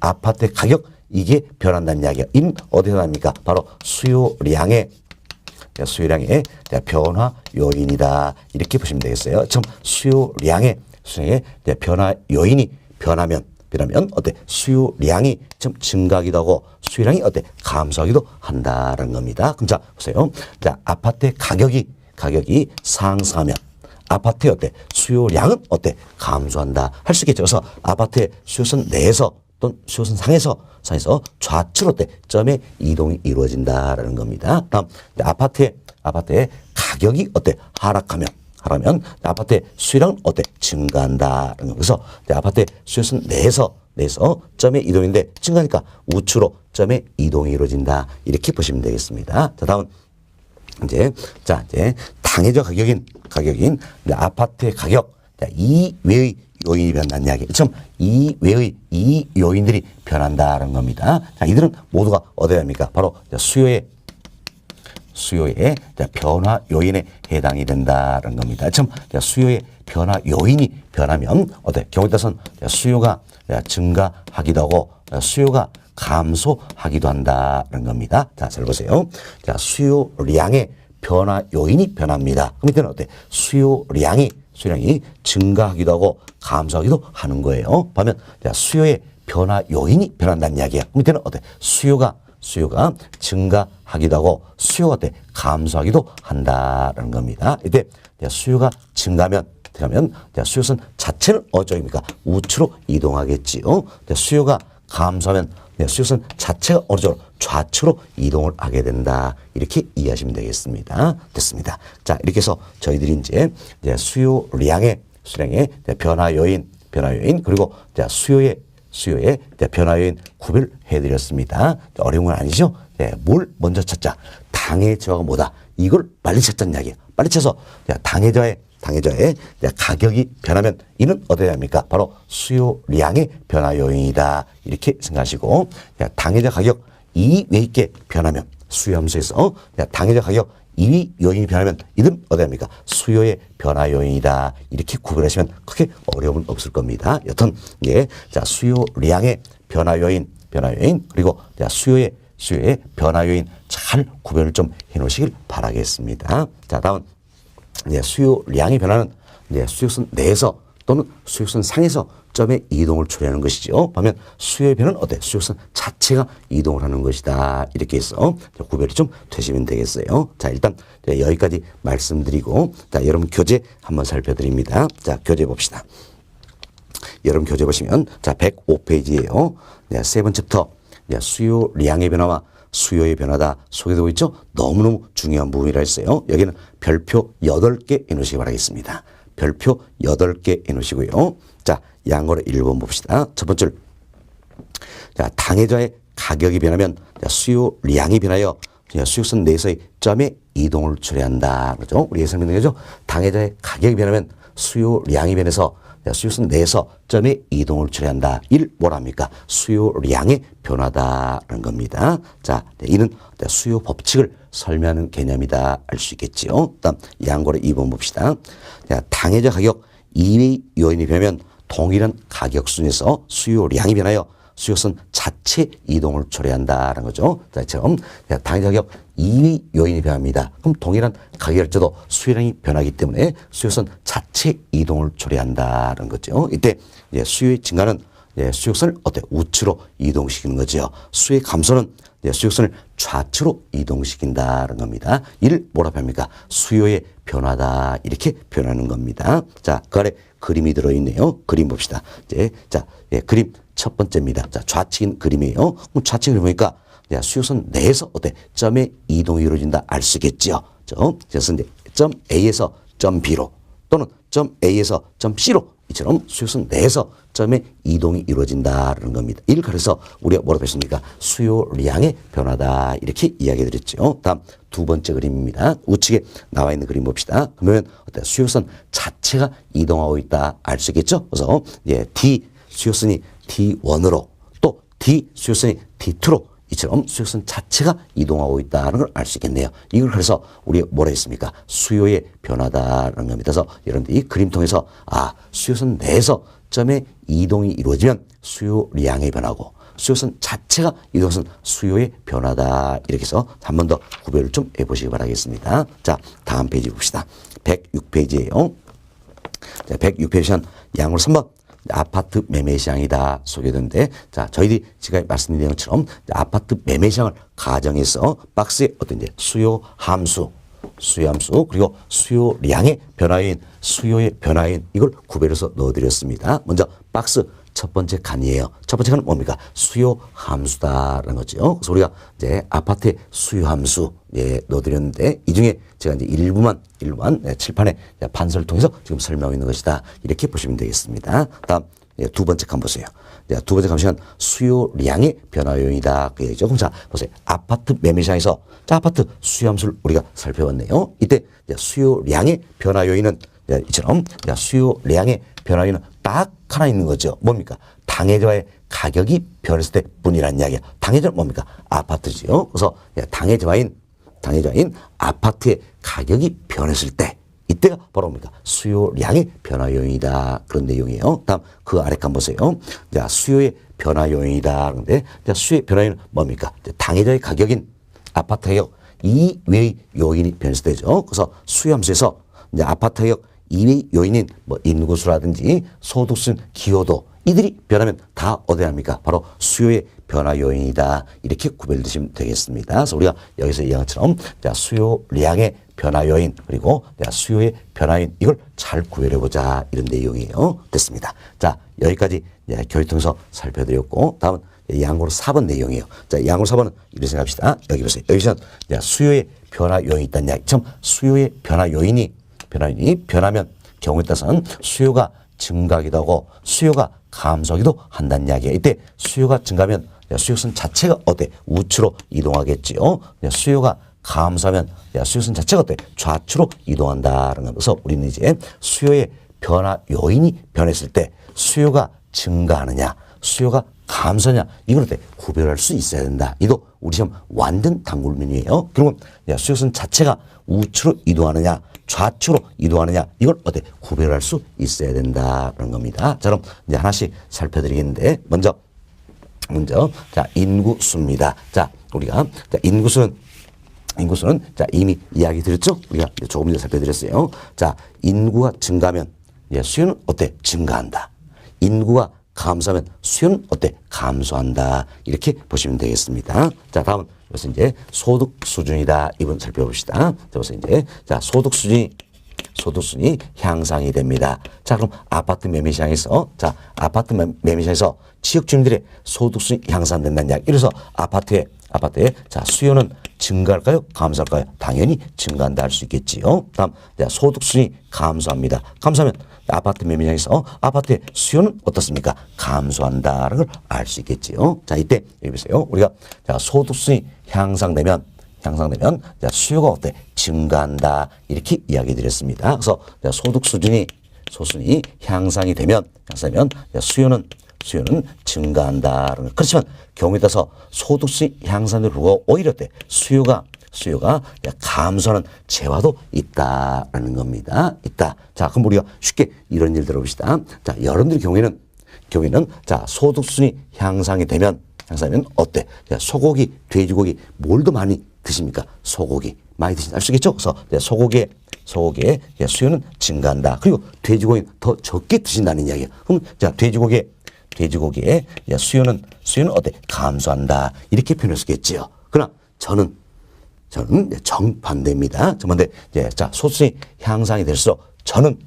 아파트의 가격 이게 변한다는 이야기예요. 이는 어디서 납니까? 바로 수요량의 변화 요인이다. 이렇게 보시면 되겠어요. 참 수요량의 변화 요인이 변하면 어때? 수요량이 좀 증가하기도 하고 수요량이 어때? 감소하기도 한다라는 겁니다. 그럼 자, 보세요. 자, 아파트의 가격이 상승하면 아파트의 어때? 수요량은 어때? 감소한다. 할 수 있겠죠. 그래서 아파트의 수요선 내에서 또는 수요선 상에서 좌측으로 어때? 점의 이동이 이루어진다라는 겁니다. 다음, 아파트의 가격이 어때? 하락하면 아파트의 수요량은 어때? 증가한다라는 거. 그래서 아파트의 수요선 내에서 점의 이동인데 증가하니까 우측으로 점의 이동이 이루어진다. 이렇게 보시면 되겠습니다. 자, 다음 이제 당해자 가격인 아파트의 가격 이외의 요인이 변한다는 이야기. 좀 이외의 이 요인들이 변한다는 겁니다. 자, 이들은 모두가 어디에 합니까? 바로 수요의 변화 요인에 해당이 된다는 겁니다. 참 수요의 변화 요인이 변하면 어때? 경우에 따라서는 수요가 증가하기도 하고 수요가 감소하기도 한다는 겁니다. 자, 잘 보세요. 자, 수요량의 변화 요인이 변합니다. 그럼 이때는 어때? 수요량이 증가하기도 하고 감소하기도 하는 거예요. 반면 수요의 변화 요인이 변한다는 이야기야. 그럼 이때는 어때? 수요가 증가하기도 하고 수요가 어때? 감소하기도 한다는 겁니다. 이때 수요가 증가하면 수요선 자체는 어디입니까? 우측으로 이동하겠지요. 수요가 감소하면 수요선 자체가 어느 쪽으로 좌측으로 이동을 하게 된다. 이렇게 이해하시면 되겠습니다. 됐습니다. 자, 이렇게 해서 저희들이 이제 수요량의 변화 요인 그리고 수요의 변화 요인 구별해 드렸습니다. 어려운 건 아니죠? 뭘 먼저 찾자? 당해자가 뭐다? 이걸 빨리 찾자는 이야기예요. 빨리 찾아서 당해자의 가격이 변하면 이는 어디에 합니까? 바로 수요량의 변화 요인이다. 이렇게 생각하시고 당해자 가격 이외의 게 변하면 수요함수에서 당해자 가격 이위 요인이 변하면 이는 어디에 합니까? 수요의 변화 요인이다. 이렇게 구별하시면 크게 어려움은 없을 겁니다. 여튼 수요량의 변화 요인 그리고 수요의 변화 요인 잘 구별을 좀 해놓으시길 바라겠습니다. 자, 다음 수요량의 변화는 수요선 내에서 또는 수요선 상에서 점의 이동을 초래하는 것이죠. 반면 수요의 변화는 어때? 수요선 자체가 이동을 하는 것이다. 이렇게 해서 구별이 좀 되시면 되겠어요. 자, 일단 여기까지 말씀드리고 여러분 교재 한번 살펴드립니다. 자, 교재 봅시다. 여러분 교재 보시면 105페이지예요. 세 번째부터 수요량의 변화와 수요의 변화다 소개되고 있죠. 너무너무 중요한 부분이라 했어요. 여기는 별표 8개 해놓으시기 바라겠습니다. 별표 8개 해놓으시고요. 자, 양거래 1번 봅시다. 첫 번째, 당해자의 가격이 변하면 수요량이 변하여 수요선 내에서의 점의 이동을 초래한다. 그렇죠? 우리 예상 변경이죠. 당해자의 가격이 변하면 수요량이 변해서 수요선 내에서 점의 이동을 초래한다. 이를 뭐랍니까? 수요량의 변화다라는 겁니다. 자, 이는 수요 법칙을 설명하는 개념이다 알 수 있겠지요. 다음 양고래 2번 봅시다. 당해자 가격 이외의 요인이 변하면 동일한 가격 순에서 수요량이 변하여 수요선 자체 이동을 초래한다는 거죠. 자, 처럼 당해자 가격 이외의 요인이 변합니다. 그럼 동일한 가격일지도 수요량이 변하기 때문에 수요선 자체 이동을 초래한다는 거죠. 이때 수요의 증가는 수요선을 우측으로 이동시키는 거죠. 수요의 감소는 수요선을 좌측으로 이동시킨다는 겁니다. 이를 뭐라고 합니까? 수요의 변화다. 이렇게 표현하는 겁니다. 자, 그 아래 그림이 들어있네요. 그림 봅시다. 그림 첫 번째입니다. 자, 좌측인 그림이에요. 그럼 좌측을 보니까 수요선 내에서 점의 이동이 이루어진다 알 수 있겠죠. 그래서 점 A에서 점 B로 또는 점 A에서 점 C로 이처럼 수요선 내에서 점의 이동이 이루어진다라는 겁니다. 이를 가려서 우리가 뭐라고 했습니까? 수요량의 변화다 이렇게 이야기 드렸죠. 다음 두 번째 그림입니다. 우측에 나와 있는 그림 봅시다. 그러면 어때? 수요선 자체가 이동하고 있다 알 수 있겠죠? 그래서 D 수요선이 D1으로 또 D 수요선이 D2로 이처럼 수요선 자체가 이동하고 있다는 걸 알 수 있겠네요. 이걸 그래서 우리가 뭐라 했습니까? 수요의 변화다라는 겁니다. 그래서 여러분들이 이 그림 통해서 수요선 내에서 점의 이동이 이루어지면 수요량의 변화고 수요선 자체가 이동선 수요의 변화다. 이렇게 해서 한 번 더 구별을 좀 해보시기 바라겠습니다. 자, 다음 페이지 봅시다. 106페이지예요. 자, 106페이지는 양으로 3번. 아파트 매매 시장이다 소개되는데, 자, 저희들이 지금 말씀드린 것처럼 아파트 매매 시장을 가정해서 박스에 어떤 수요 함수 그리고 수요량의 변화인 수요의 변화인 이걸 구별해서 넣어드렸습니다. 먼저 박스 첫 번째 칸이에요. 첫 번째 칸은 뭡니까? 수요 함수다라는 거죠. 그래서 우리가 이제 아파트의 수요 함수 넣어드렸는데 이 중에 제가 이제 일부만 칠판에 판서를 통해서 지금 설명하고 있는 것이다. 이렇게 보시면 되겠습니다. 다음 두 번째 칸 보세요. 두 번째 칸은 수요량의 변화 요인이다. 그 얘기죠. 그럼 자 보세요. 아파트 매매 시장에서 자 아파트 수요 함수를 우리가 살펴봤네요. 이때 수요량의 변화 요인은 이처럼 수요량의 변화 요인은 딱 하나 있는 거죠. 뭡니까? 당해자의 가격이 변했을 때 뿐이라는 이야기야. 당해자는 뭡니까? 아파트지요. 그래서 당해자인 아파트의 가격이 변했을 때 이때가 바로 뭡니까? 수요량의 변화 요인이다. 그런 내용이에요. 다음 그 아래 칸 보세요. 자, 수요의 변화 요인이다. 그런데 수요의 변화 요인은 뭡니까? 당해자의 가격인 아파트 가격 이외의 요인이 변했을 때죠. 그래서 수요 함수에서 이제 아파트 가격 이외의 요인인 뭐 인구수라든지 소득수, 기여도 이들이 변하면 다 어디에 합니까? 바로 수요의 변화 요인이다. 이렇게 구별되시면 되겠습니다. 그래서 우리가 여기서 이야기한 것처럼 수요량의 변화 요인 그리고 수요의 변화인 이걸 잘 구별해보자 이런 내용이에요. 됐습니다. 자, 여기까지 교육 통해서 살펴드렸고 다음은 양으로 4번 내용이에요. 자, 양으로 4번은 이렇게 생각합시다. 여기 보세요. 여기서 수요의 변화 요인이 있다는 이야기. 참 수요의 변화 요인이 변하면 경우에 따라서는 수요가 증가하기도 하고 수요가 감소하기도 한다는 이야기예요. 이때 수요가 증가하면 수요선 자체가 어때? 우측으로 이동하겠지요. 수요가 감소하면 수요선 자체가 어때? 좌측으로 이동한다는 거면서 우리는 이제 수요의 변화 요인이 변했을 때 수요가 증가하느냐 수요가 감소냐 이걸 어때? 구별할 수 있어야 된다. 이도 우리 시험 완전 단골면이에요. 그러면 수요선 자체가 우측으로 이동하느냐 좌측으로 이동하느냐 이걸 어때? 구별할 수 있어야 된다는 겁니다. 자, 그럼 이제 하나씩 살펴드리겠는데 먼저 자 인구수입니다. 자 우리가 인구수는 자 이미 이야기 드렸죠? 우리가 조금 전에 살펴드렸어요. 자 인구가 증가하면 수요는 어때? 증가한다. 인구가 감소하면 수요는 어때? 감소한다. 이렇게 보시면 되겠습니다. 자, 다음은 이것은 이제 소득 수준이다. 이번 살펴봅시다. 자, 그래서 이제 자, 소득 수준이 향상이 됩니다. 자, 그럼 아파트 매매 시장에서 지역 주민들의 소득 수준이 향상된다는 이야기. 이래서 아파트에 자, 수요는 증가할까요? 감소할까요? 당연히 증가한다 할 수 있겠지요. 다음, 소득 수준이 감소합니다. 감소하면 아파트 매매장에서 아파트의 수요는 어떻습니까? 감소한다는 걸 알 수 있겠지요. 자, 이때 여기 보세요. 우리가 자, 소득 수준이 향상되면 자, 수요가 어때? 증가한다. 이렇게 이야기 드렸습니다. 그래서 자, 소득 수준이 향상이 되면 수요는 증가한다는 거. 그렇지만 경우에 따라서 소득 수준이 향상되고 불구하고 오히려 어때? 수요가 감소하는 재화도 있다라는 겁니다. 있다. 자, 그럼 우리가 쉽게 이런 일 들어봅시다. 자, 여러분들 경우에는 자, 소득 수준이 향상이 되면 어때? 자, 소고기, 돼지고기 뭘 더 많이 드십니까? 소고기 많이 드신다. 알 수 있겠죠? 그래서 소고기의 수요는 증가한다. 그리고 돼지고기는 더 적게 드신다는 이야기예요. 그럼 자, 돼지고기의 수요는 어때? 감소한다. 이렇게 표현할 수 있겠지요. 그러나 저는 정반대입니다. 정반대. 자, 소득이 향상이 될수록 저는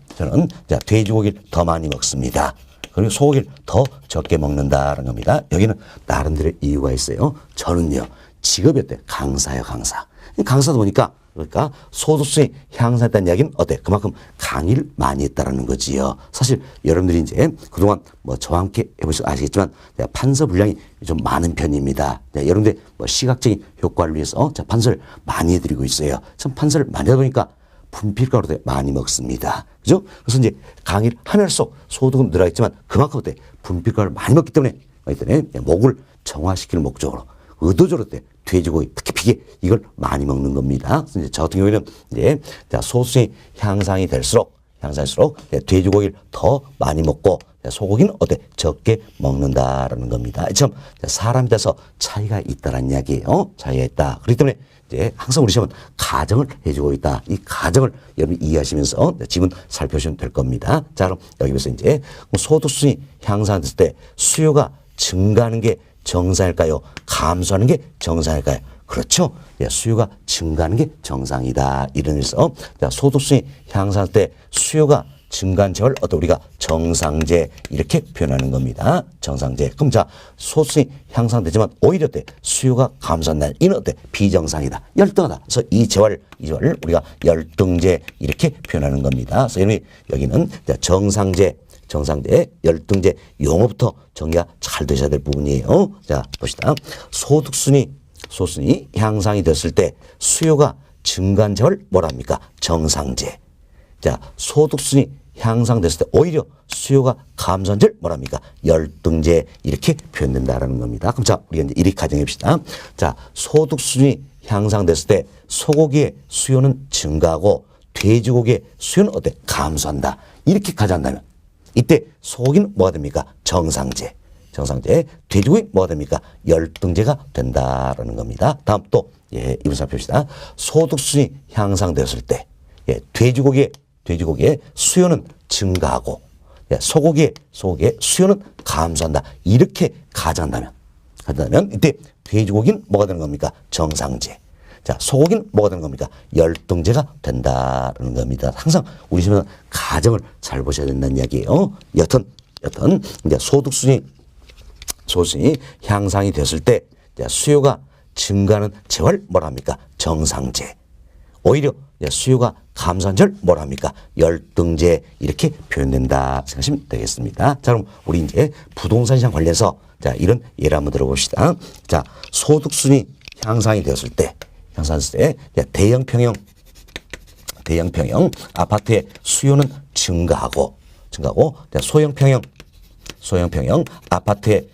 자, 돼지고기를 더 많이 먹습니다. 그리고 소고기를 더 적게 먹는다는 겁니다. 여기는 나름대로 이유가 있어요. 저는요, 직업이 어때? 강사예요, 강사. 강사다 보니까 그러니까 소득수준이 향상했다는 이야기는 어때? 그만큼 강의를 많이 했다라는 거지요. 사실 여러분들이 이제 그동안 뭐 저와 함께 해보시면 아시겠지만 판서 분량이 좀 많은 편입니다. 여러분들 뭐 시각적인 효과를 위해서 판서를 많이 해드리고 있어요. 참 판서를 많이 하다 보니까 분필가루도 많이 먹습니다. 그죠? 그래서 이제 강의를 하면서 소득은 늘어있지만 그만큼 어때? 분필가루를 많이 먹기 때문에 목을 정화시키는 목적으로 의도적으로 돼지고기, 특히 비계 이걸 많이 먹는 겁니다. 그래서 이제 저 같은 경우에는 이제 소득이 향상이 될수록 돼지고기를 더 많이 먹고 소고기는 어때? 적게 먹는다라는 겁니다. 참 사람에 따라서 차이가 있다라는 이야기예요. 차이가 있다. 그렇기 때문에 이제 항상 우리 시험은 가정을 해주고 있다. 이 가정을 여러분이 이해하시면서 지문 살펴보시면 될 겁니다. 자, 그럼 여기서 이제 소득수준이 향상됐을 때 수요가 증가하는 게 정상일까요? 감소하는 게 정상일까요? 그렇죠. 수요가 증가하는 게 정상이다. 이런 의미에서 소득수준이 향상할 때 수요가 증가한 제걸 우리가 정상제 이렇게 표현하는 겁니다. 정상제. 그럼 자, 소득수준이 향상되지만 오히려 수요가 감소한다. 이는 비정상이다. 열등하다. 그래서 이 재활을 우리가 열등제 이렇게 표현하는 겁니다. 그래서 여기는 정상제, 열등제 용어부터 정리가 잘 되셔야 될 부분이에요. 자, 봅시다. 소득순이 향상이 됐을 때 수요가 증가한 제를 뭐라 합니까? 정상제. 자, 소득순이 향상됐을 때 오히려 수요가 감소한 제를 뭐라 합니까? 열등제 이렇게 표현된다라는 겁니다. 그럼 자, 우리가 이제 이렇게 가정해 봅시다. 자, 소득순이 향상됐을 때 소고기의 수요는 증가하고 돼지고기의 수요는 감소한다. 이렇게 가정한다면 이때 소고기는 뭐가 됩니까? 정상제. 돼지고기 뭐가 됩니까? 열등제가 된다라는 겁니다. 다음 또 이분 살펴봅시다. 소득수준이 향상되었을 때 돼지고기의 수요는 증가하고 소고기의 수요는 감소한다. 이렇게 가정한다면 이때 돼지고기는 뭐가 되는 겁니까? 정상제. 자, 소고기는 뭐가 되는 겁니까? 열등제가 된다는 겁니다. 항상 우리 집에는 가정을 잘 보셔야 된다는 이야기예요. 여튼 이제 소득순이 향상이 됐을 때 수요가 증가하는 제를 뭐라 합니까? 정상제. 오히려 수요가 감소한 제를 뭐라 합니까? 열등제 이렇게 표현된다 생각하시면 되겠습니다. 자, 그럼 우리 이제 부동산 시장 관련해서 자, 이런 예를 한번 들어봅시다. 자, 소득순이 향상이 되었을 때 대형 평형 아파트의 수요는 증가하고 소형 평형 아파트의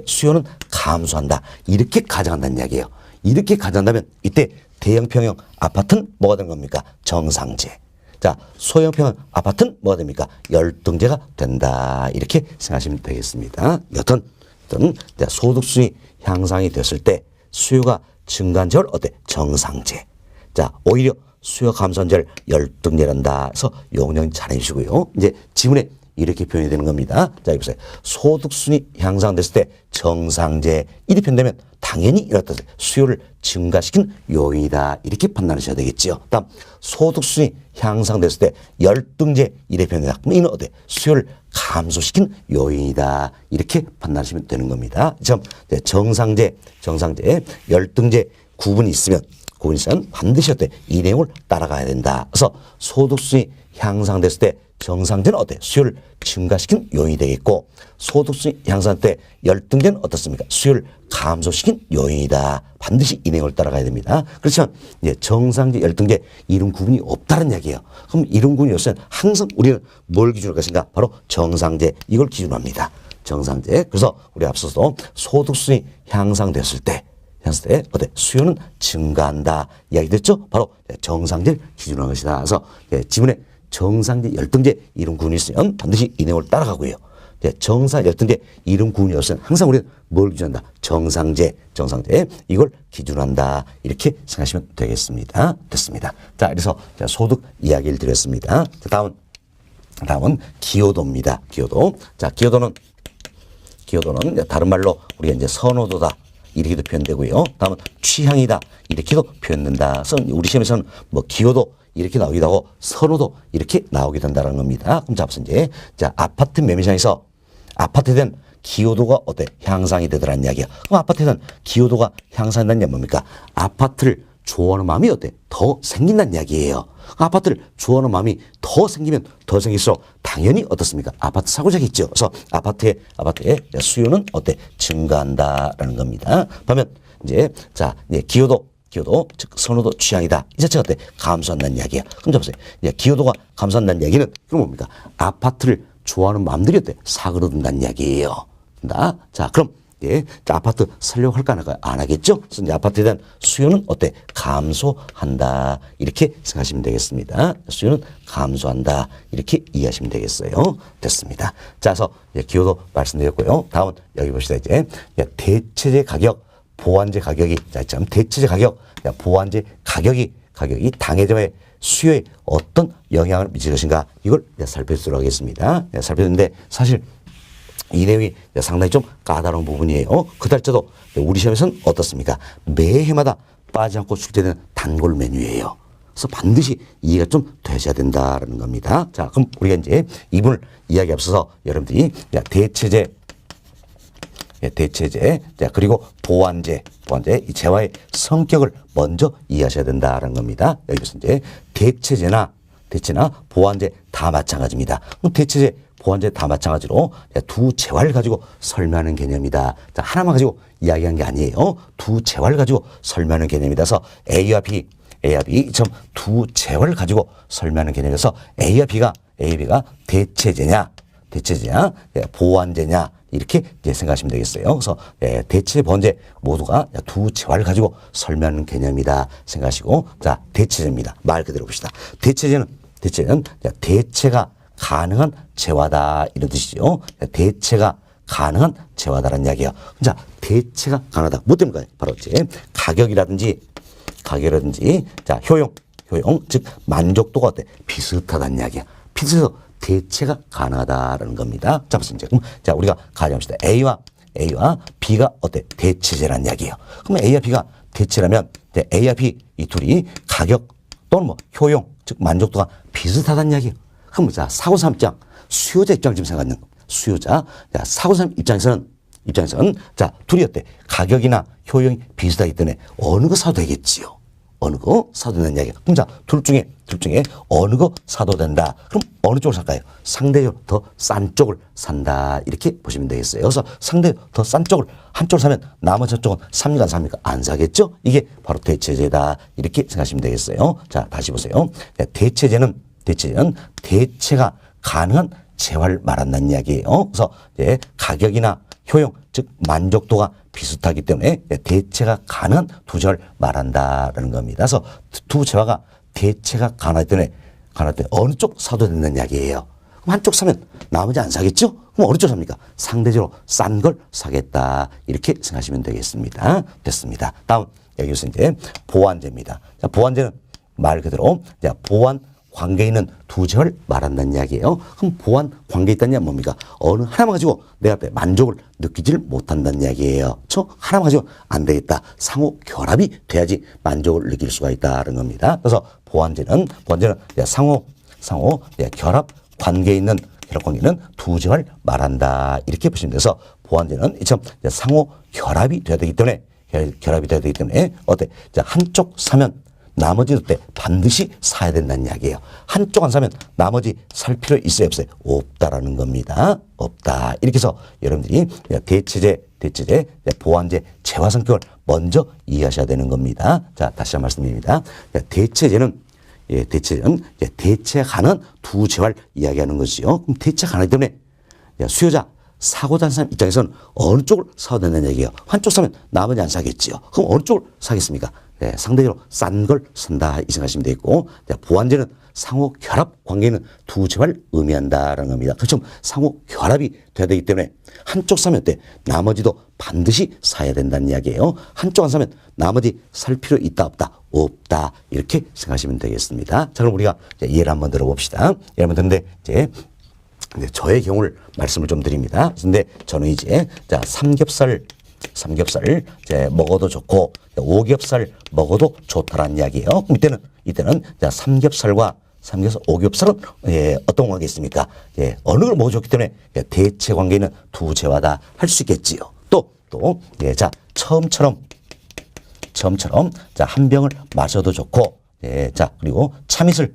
수요는 감소한다. 이렇게 가정한다는 이야기예요. 이렇게 가정한다면 이때 대형 평형 아파트는 뭐가 되는 겁니까? 정상제. 자, 소형 평형 아파트는 뭐가 됩니까? 열등제가 된다. 이렇게 생각하시면 되겠습니다. 여튼 소득수준이 향상이 됐을 때 수요가 증가한 제를 정상제. 자, 오히려 수요 감소한 제를 열등제란다. 그래서 용량 잘 해주시고요. 이제 지문에 이렇게 표현이 되는 겁니다. 자, 여기 보세요. 소득순이 향상됐을 때 정상제 이렇게 표현되면 당연히 이렇다. 수요를 증가시킨 요인이다. 이렇게 판단하셔야 되겠죠. 다음 소득순이 향상됐을 때 열등제 이렇게 표현된다. 그럼 이는 수요를 감소시킨 요인이다. 이렇게 판단하시면 되는 겁니다. 정상제, 열등제 구분이 있으면 반드시 이 내용을 따라가야 된다. 그래서 소득순이 향상됐을 때 정상제는 수요를 증가시킨 요인이 되겠고 소득순이 향상할 때 열등제는 어떻습니까? 수요를 감소시킨 요인이다. 반드시 이 내용을 따라가야 됩니다. 그렇지만 정상제, 열등제 이런 구분이 없다는 이야기예요. 그럼 이런 구분이 없으면 항상 우리는 뭘 기준으로 하신가? 바로 정상제 이걸 기준으로 합니다. 정상제. 그래서 우리 앞서서 소득순이 향상됐을 때 수요는 증가한다. 이야기 됐죠? 바로 정상제를 기준으로 한 것이다. 그래서 지문에 정상제, 열등제 이런 구분이 있으면 반드시 이 내용을 따라가고요. 정상, 열등제 이런 구분이 없으면 항상 우리는 뭘 기준한다? 정상제 이걸 기준한다. 이렇게 생각하시면 되겠습니다. 됐습니다. 자, 그래서 소득 이야기를 드렸습니다. 자, 다음은 기여도입니다. 기여도. 자, 기여도는 다른 말로 우리가 이제 선호도다. 이렇게도 표현되고요. 다음은 취향이다. 이렇게도 표현된다. 그래서 우리 시험에서는 기여도 이렇게 나오기도 하고 선호도 이렇게 나오기도 한다는 겁니다. 그럼 앞서 이제 아파트 매매시장에서 아파트에 대한 기여도가 향상이 되더라는 이야기야. 그럼 아파트에 대한 기여도가 향상된다는 게 뭡니까? 아파트를 좋아하는 마음이 어때? 더 생긴다는 이야기예요. 아파트를 좋아하는 마음이 더 생기면 더 생길수록 당연히 어떻습니까? 아파트 사고자겠죠. 그래서 아파트의 수요는 어때? 증가한다라는 겁니다. 반면 이제 기여도 즉 선호도 취향이다. 이 자체가 어때? 감소한다는 이야기야. 그럼 자 보세요. 기여도가 감소한다는 이야기는 그럼 뭡니까? 아파트를 좋아하는 마음들이 어때? 사그러든다는 이야기예요. 자, 그럼 아파트 살려고 할까 안 하겠죠? 그래서 이제 아파트에 대한 수요는 어때? 감소한다. 이렇게 생각하시면 되겠습니다. 수요는 감소한다. 이렇게 이해하시면 되겠어요. 됐습니다. 자, 그래서 기여도 말씀드렸고요. 다음은 여기 봅시다. 이제 대체재 가격, 보완재 가격이 대체재 가격, 보완재 가격이 당해자의 수요에 어떤 영향을 미칠 것인가 이걸 살펴보도록 하겠습니다. 살펴보는데 사실 이 내용이 상당히 좀 까다로운 부분이에요. 그달저도 우리 시험에서는 어떻습니까? 매해마다 빠지지 않고 출제되는 단골 메뉴예요. 그래서 반드시 이해가 좀 되셔야 된다라는 겁니다. 자, 그럼 우리가 이제 이분을 이야기 앞서서 여러분들이 대체재, 그리고 보완재, 이 재화의 성격을 먼저 이해하셔야 된다라는 겁니다. 여기서 이제 대체나 보완재 다 마찬가지입니다. 그럼 대체재, 보완재 다 마찬가지로 두 재화를 가지고 설명하는 개념이다. 자, 하나만 가지고 이야기한 게 아니에요. 두 재화를 가지고 설명하는 개념이다. 그래서 A와 B 두 재화를 가지고 설명하는 개념에서 A와 B가 대체재냐, 보완재냐 이렇게 이제 생각하시면 되겠어요. 그래서 대체, 보완재 모두가 두 재화를 가지고 설명하는 개념이다 생각하시고, 자, 대체재입니다. 말 그대로 봅시다. 대체재는 대체가 가능한 재화다 이런 뜻이죠. 대체가 가능한 재화다라는 이야기예요. 자, 대체가 가능하다. 뭐 때문일까요? 바로 이제 가격이라든지 자, 효용 즉 만족도가 어때? 비슷하다는 이야기야. 비슷해서 대체가 가능하다라는 겁니다. 자, 무슨 이제 그럼 자, 우리가 가정합시다. A와 B가 어때? 대체제라는 이야기예요. 그럼 A와 B가 대체라면 A와 B 이 둘이 가격 또는 뭐 효용 즉 만족도가 비슷하다는 이야기예요. 그럼 자, 사고사람 입장, 수요자 입장을 지금 생각하는 겁니다. 수요자, 사고사람 입장에서는 자, 둘이 어때? 가격이나 효용이 비슷하기 때문에 어느 거 사도 되겠지요. 어느 거 사도 된다는 이야기예요. 그럼 자, 둘 중에 어느 거 사도 된다. 그럼 어느 쪽을 살까요? 상대적으로 더 싼 쪽을 산다. 이렇게 보시면 되겠어요. 그래서 상대적으로 더 싼 쪽을 한쪽을 사면 나머지 한쪽은 삽니까 안 삽니까? 안 사겠죠? 이게 바로 대체제다. 이렇게 생각하시면 되겠어요. 자, 다시 보세요. 대체제는 대체가 가능한 재화를 말한다는 이야기예요. 그래서 가격이나 효용, 즉 만족도가 비슷하기 때문에 대체가 가능한 두 재화를 말한다라는 겁니다. 그래서 두 재화가 대체가 가능하기 때문에 어느 쪽 사도 된다는 이야기예요. 그럼 한쪽 사면 나머지 안 사겠죠? 그럼 어느 쪽 삽니까? 상대적으로 싼 걸 사겠다. 이렇게 생각하시면 되겠습니다. 됐습니다. 다음 여기서 이제 보완재입니다. 자, 보완재는 말 그대로 보완 관계에 있는 두 재화를 말한다는 이야기예요. 그럼 보완 관계에 있다는 이야기는 뭡니까? 어느 하나만 가지고 내가 만족을 느끼질 못한다는 이야기예요. 하나만 가지고 안 되겠다. 상호 결합이 돼야지 만족을 느낄 수가 있다는 겁니다. 그래서 보완재는 상호 결합 관계에 있는 두 재화를 말한다. 이렇게 보시면 돼서 보완재는 상호 결합이 돼야 되기 때문에 어때? 한쪽 사면 나머지도 반드시 사야 된다는 이야기예요. 한쪽 안 사면 나머지 살 필요 있어요, 없어요? 없다라는 겁니다. 없다. 이렇게 해서 여러분들이 대체재, 보완재, 재화 성격을 먼저 이해하셔야 되는 겁니다. 자, 다시 한 번 말씀드립니다. 대체재는 대체 가능한 두 재화를 이야기하는 것이요. 그럼 대체 가능하기 때문에 수요자, 사고자 하는 사람 입장에서는 어느 쪽을 사야 된다는 얘기예요. 한쪽 사면 나머지 안 사겠지요. 그럼 어느 쪽을 사겠습니까? 상대적으로 싼 걸 산다 이 생각하시면 되겠고, 보완재는 상호 결합 관계는 두 재화를 의미한다라는 겁니다. 그렇죠? 상호 결합이 돼야 되기 때문에 한쪽 사면 나머지도 반드시 사야 된다는 이야기예요. 한쪽 안 사면 나머지 살 필요 있다 없다? 없다. 이렇게 생각하시면 되겠습니다. 자, 그럼 우리가 예를 한번 들어봅시다. 예를 한번 듣는데 이제 저의 경우를 말씀을 좀 드립니다. 근데 저는 이제 삼겹살 먹어도 좋고 오겹살 먹어도 좋다라는 이야기예요. 그럼 이때는 삼겹살 오겹살은 어떤 관계 있습니까? 어느 걸 먹어 줬기 때문에 대체 관계 있는 두 재화다 할 수 있겠지요. 또 처음처럼 처음처럼 자, 한 병을 마셔도 좋고, 예, 자, 그리고 참이슬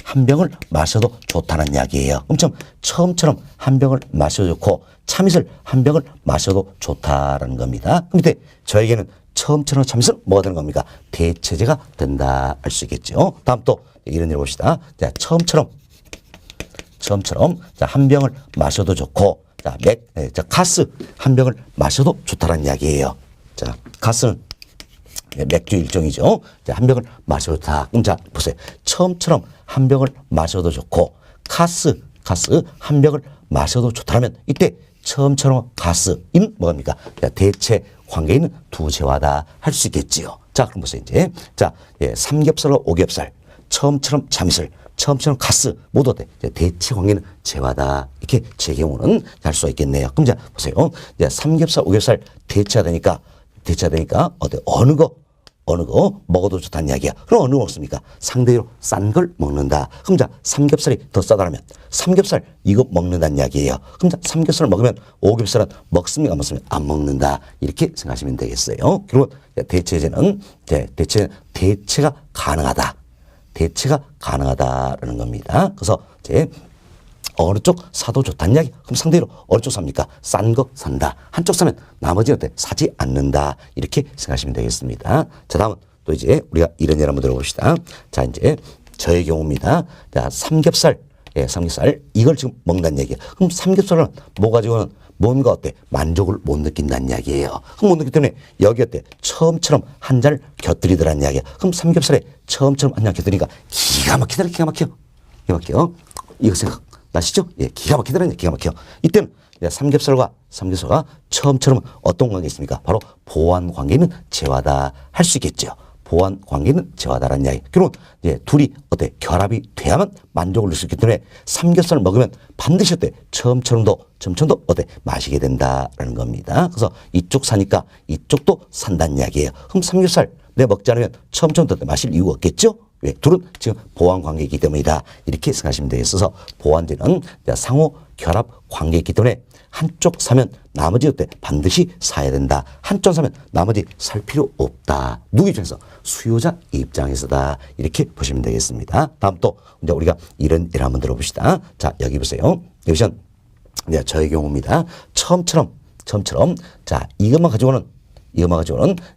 한 병을 마셔도 좋다는 이야기예요. 그럼 처음처럼 한 병을 마셔도 좋고, 참이슬 한 병을 마셔도 좋다라는 겁니다. 그럼 이때 저에게는 처음처럼 참이슬 뭐가 되는 겁니까? 대체제가 된다 할 수 있겠죠. 다음 또 이런 일 봅시다. 자, 처음처럼 자, 한 병을 마셔도 좋고, 자, 카스 한 병을 마셔도 좋다는 이야기예요. 자, 카스는 맥주 일종이죠. 자, 한 병을 마셔도 좋다. 그럼 자, 보세요. 처음처럼 한 병을 마셔도 좋고, 카스 한 병을 마셔도 좋다면 이때 처음처럼 카스인 뭐입니까? 자, 대체 관계에 있는 두 재화다 할 수 있겠지요. 자, 그럼 보세요. 이제 자, 예, 삼겹살과 오겹살, 처음처럼 참이슬, 처음처럼 카스 모두 어때? 대체 관계는 재화다. 이렇게 제 경우는 할 수가 있겠네요. 그럼 자, 보세요. 이제 삼겹살, 오겹살 대체가 되니까 어때? 어느 거 먹어도 좋다는 이야기야. 그럼 어느 거 먹습니까? 상대로 싼 걸 먹는다. 그럼 자, 삼겹살이 더 싸다면 삼겹살 이거 먹는다는 이야기예요. 그럼 자, 삼겹살을 먹으면 오겹살은 먹습니까? 안 먹습니까? 안 먹는다. 이렇게 생각하시면 되겠어요. 그리고 대체가 가능하다. 대체가 가능하다라는 겁니다. 그래서 이제 어느 쪽 사도 좋다는 이야기. 그럼 상대로 어느 쪽 삽니까? 싼 거 산다. 한쪽 사면 나머지는 어때? 사지 않는다. 이렇게 생각하시면 되겠습니다. 자, 다음은 또 이제 우리가 이런 예를 한번 들어봅시다. 자, 이제 저의 경우입니다. 자, 삼겹살 이걸 지금 먹는다는 얘기예요. 그럼 삼겹살은 뭐 가지고는 뭔가 어때? 만족을 못 느낀다는 이야기예요. 그럼 못 느끼기 때문에 여기 어때? 처음처럼 한 잔을 곁들이더라는 이야기야. 그럼 삼겹살에 처음처럼 한 잔 곁들이니까 기가 막혀. 이거 생각 나시죠? 예, 기가 막히더라는 기가 막혀. 이때는 삼겹살과 처음처럼 어떤 관계 있습니까? 바로 보완 관계는 재화다 할 수 있겠죠. 보완 관계는 재화다라는 이야기. 그리고 둘이 어때? 결합이 돼야만 만족을 낼 수 있기 때문에 삼겹살을 먹으면 반드시 어때? 처음처럼도 어때? 마시게 된다라는 겁니다. 그래서 이쪽 사니까 이쪽도 산다는 이야기예요. 그럼 삼겹살 내가 먹지 않으면 처음처럼도 마실 이유가 없겠죠? 왜? 둘은 지금 보완 관계이기 때문이다. 이렇게 생각하시면 되겠어서 보완제는 상호 결합 관계이기 때문에 한쪽 사면 나머지 어때? 반드시 사야 된다. 한쪽 사면 나머지 살 필요 없다. 누구 입장에서? 수요자 입장에서다. 이렇게 보시면 되겠습니다. 다음 또 이제 우리가 이런 예를 한번 들어봅시다. 자, 여기 보세요. 여기서 저의 경우입니다. 처음처럼 자, 이것만 가지고는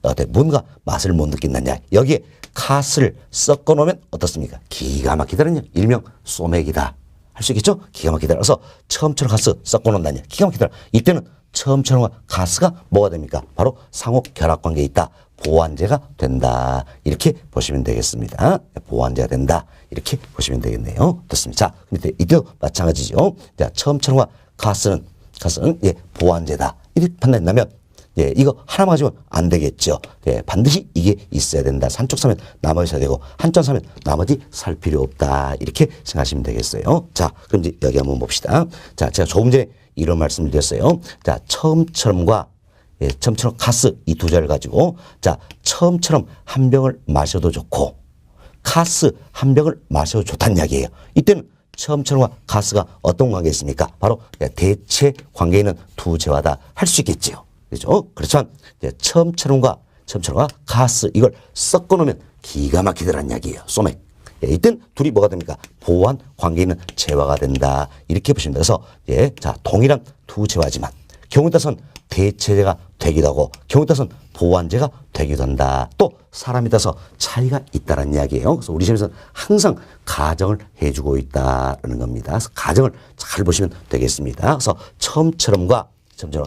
어때? 뭔가 맛을 못 느낀다냐. 여기에 카스를 섞어 놓으면 어떻습니까? 기가 막히다는 일명 소맥이다. 할 수 있겠죠? 기가 막히다. 그래서 처음처럼 카스 섞어 놓는다냐. 기가 막히다. 이때는 처음처럼 카스가 뭐가 됩니까? 바로 상호 결합 관계에 있다. 보완제가 된다. 이렇게 보시면 되겠습니다. 보완제가 된다. 이렇게 보시면 되겠네요. 됐습니다. 자, 근데 이때도 마찬가지죠. 자, 처음처럼과 카스는 보완제다. 이렇게 판단된다면 이거 하나만 가지고는 안 되겠죠. 반드시 이게 있어야 된다. 한쪽 사면 나머지 사야 되고, 한쪽 사면 나머지 살 필요 없다. 이렇게 생각하시면 되겠어요. 자, 그럼 이제 여기 한번 봅시다. 자, 제가 조금 전에 이런 말씀을 드렸어요. 자, 처음처럼 카스 이 두 자를 가지고, 자, 처음처럼 한 병을 마셔도 좋고, 카스 한 병을 마셔도 좋다는 이야기예요. 이때는 처음처럼과 카스가 어떤 관계에 있습니까? 바로 대체 관계에 있는 두 재화다 할 수 있겠지요. 그렇죠? 그렇지만 처음처럼과 카스 이걸 섞어 놓으면 기가 막히더란 이야기예요. 소맥. 이땐 둘이 뭐가 됩니까? 보완 관계에 있는 재화가 된다. 이렇게 보시면 돼서 자, 동일한 두 재화지만 경우에 따라서는 대체제가 되기도 하고 경우에 따라서는 보완제가 되기도 한다. 또 사람에 따라서 차이가 있다는 이야기예요. 그래서 우리 시험에서는 항상 가정을 해주고 있다는 겁니다. 그래서 가정을 잘 보시면 되겠습니다. 그래서 처음처럼과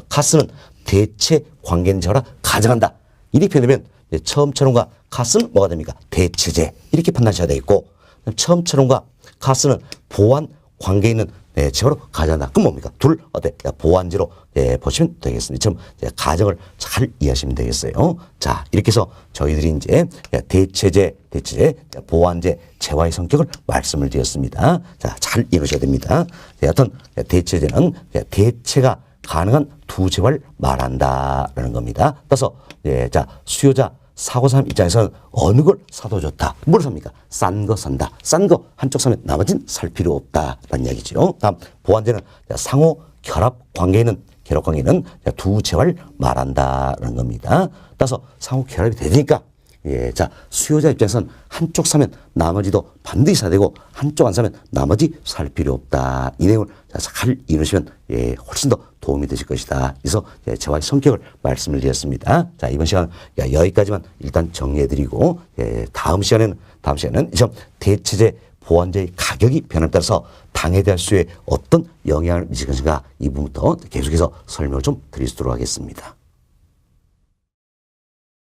카스는 대체 관계는 저라 가정한다. 이렇게 표현되면 처음처럼과 카스는 뭐가 됩니까? 대체제. 이렇게 판단하셔야 되겠고 처음처럼과 카스는 보완 관계에 있는 제로 가정한다. 그럼 뭡니까? 둘 어때? 보완제로 보시면 되겠습니다. 좀 가정을 잘 이해하시면 되겠어요. 자, 이렇게 해서 저희들이 이제 대체제, 보완제, 재화의 성격을 말씀을 드렸습니다. 자, 잘 이해하셔야 됩니다. 여하튼 대체제는 대체가 가능한 두 재화를 말한다라는 겁니다. 따라서 자, 수요자 사고 사람 입장에서는 어느 걸 사도 좋다. 뭘 삽니까? 싼 거 산다. 싼 거 한쪽 사면 나머지는 살 필요 없다라는 이야기죠. 다음 보완제는 상호 결합 관계에는 결합 관계는 두 재화를 말한다는 겁니다. 따라서 상호 결합이 되니까 예, 자, 수요자 입장에서는 한쪽 사면 나머지도 반드시 사야 되고 한쪽 안 사면 나머지 살 필요 없다. 이 내용을 잘 이루시면 예, 훨씬 더 도움이 되실 것이다. 그래서 예, 재화의 성격을 말씀을 드렸습니다. 자, 이번 시간은 여기까지만 일단 정리해드리고 예, 다음 시간에는 이 시험 대체제 보완제의 가격이 변함에 따라서 당에 대한 수요에 어떤 영향을 미칠 것인가 이 부분부터 계속해서 설명을 좀 드리도록 하겠습니다.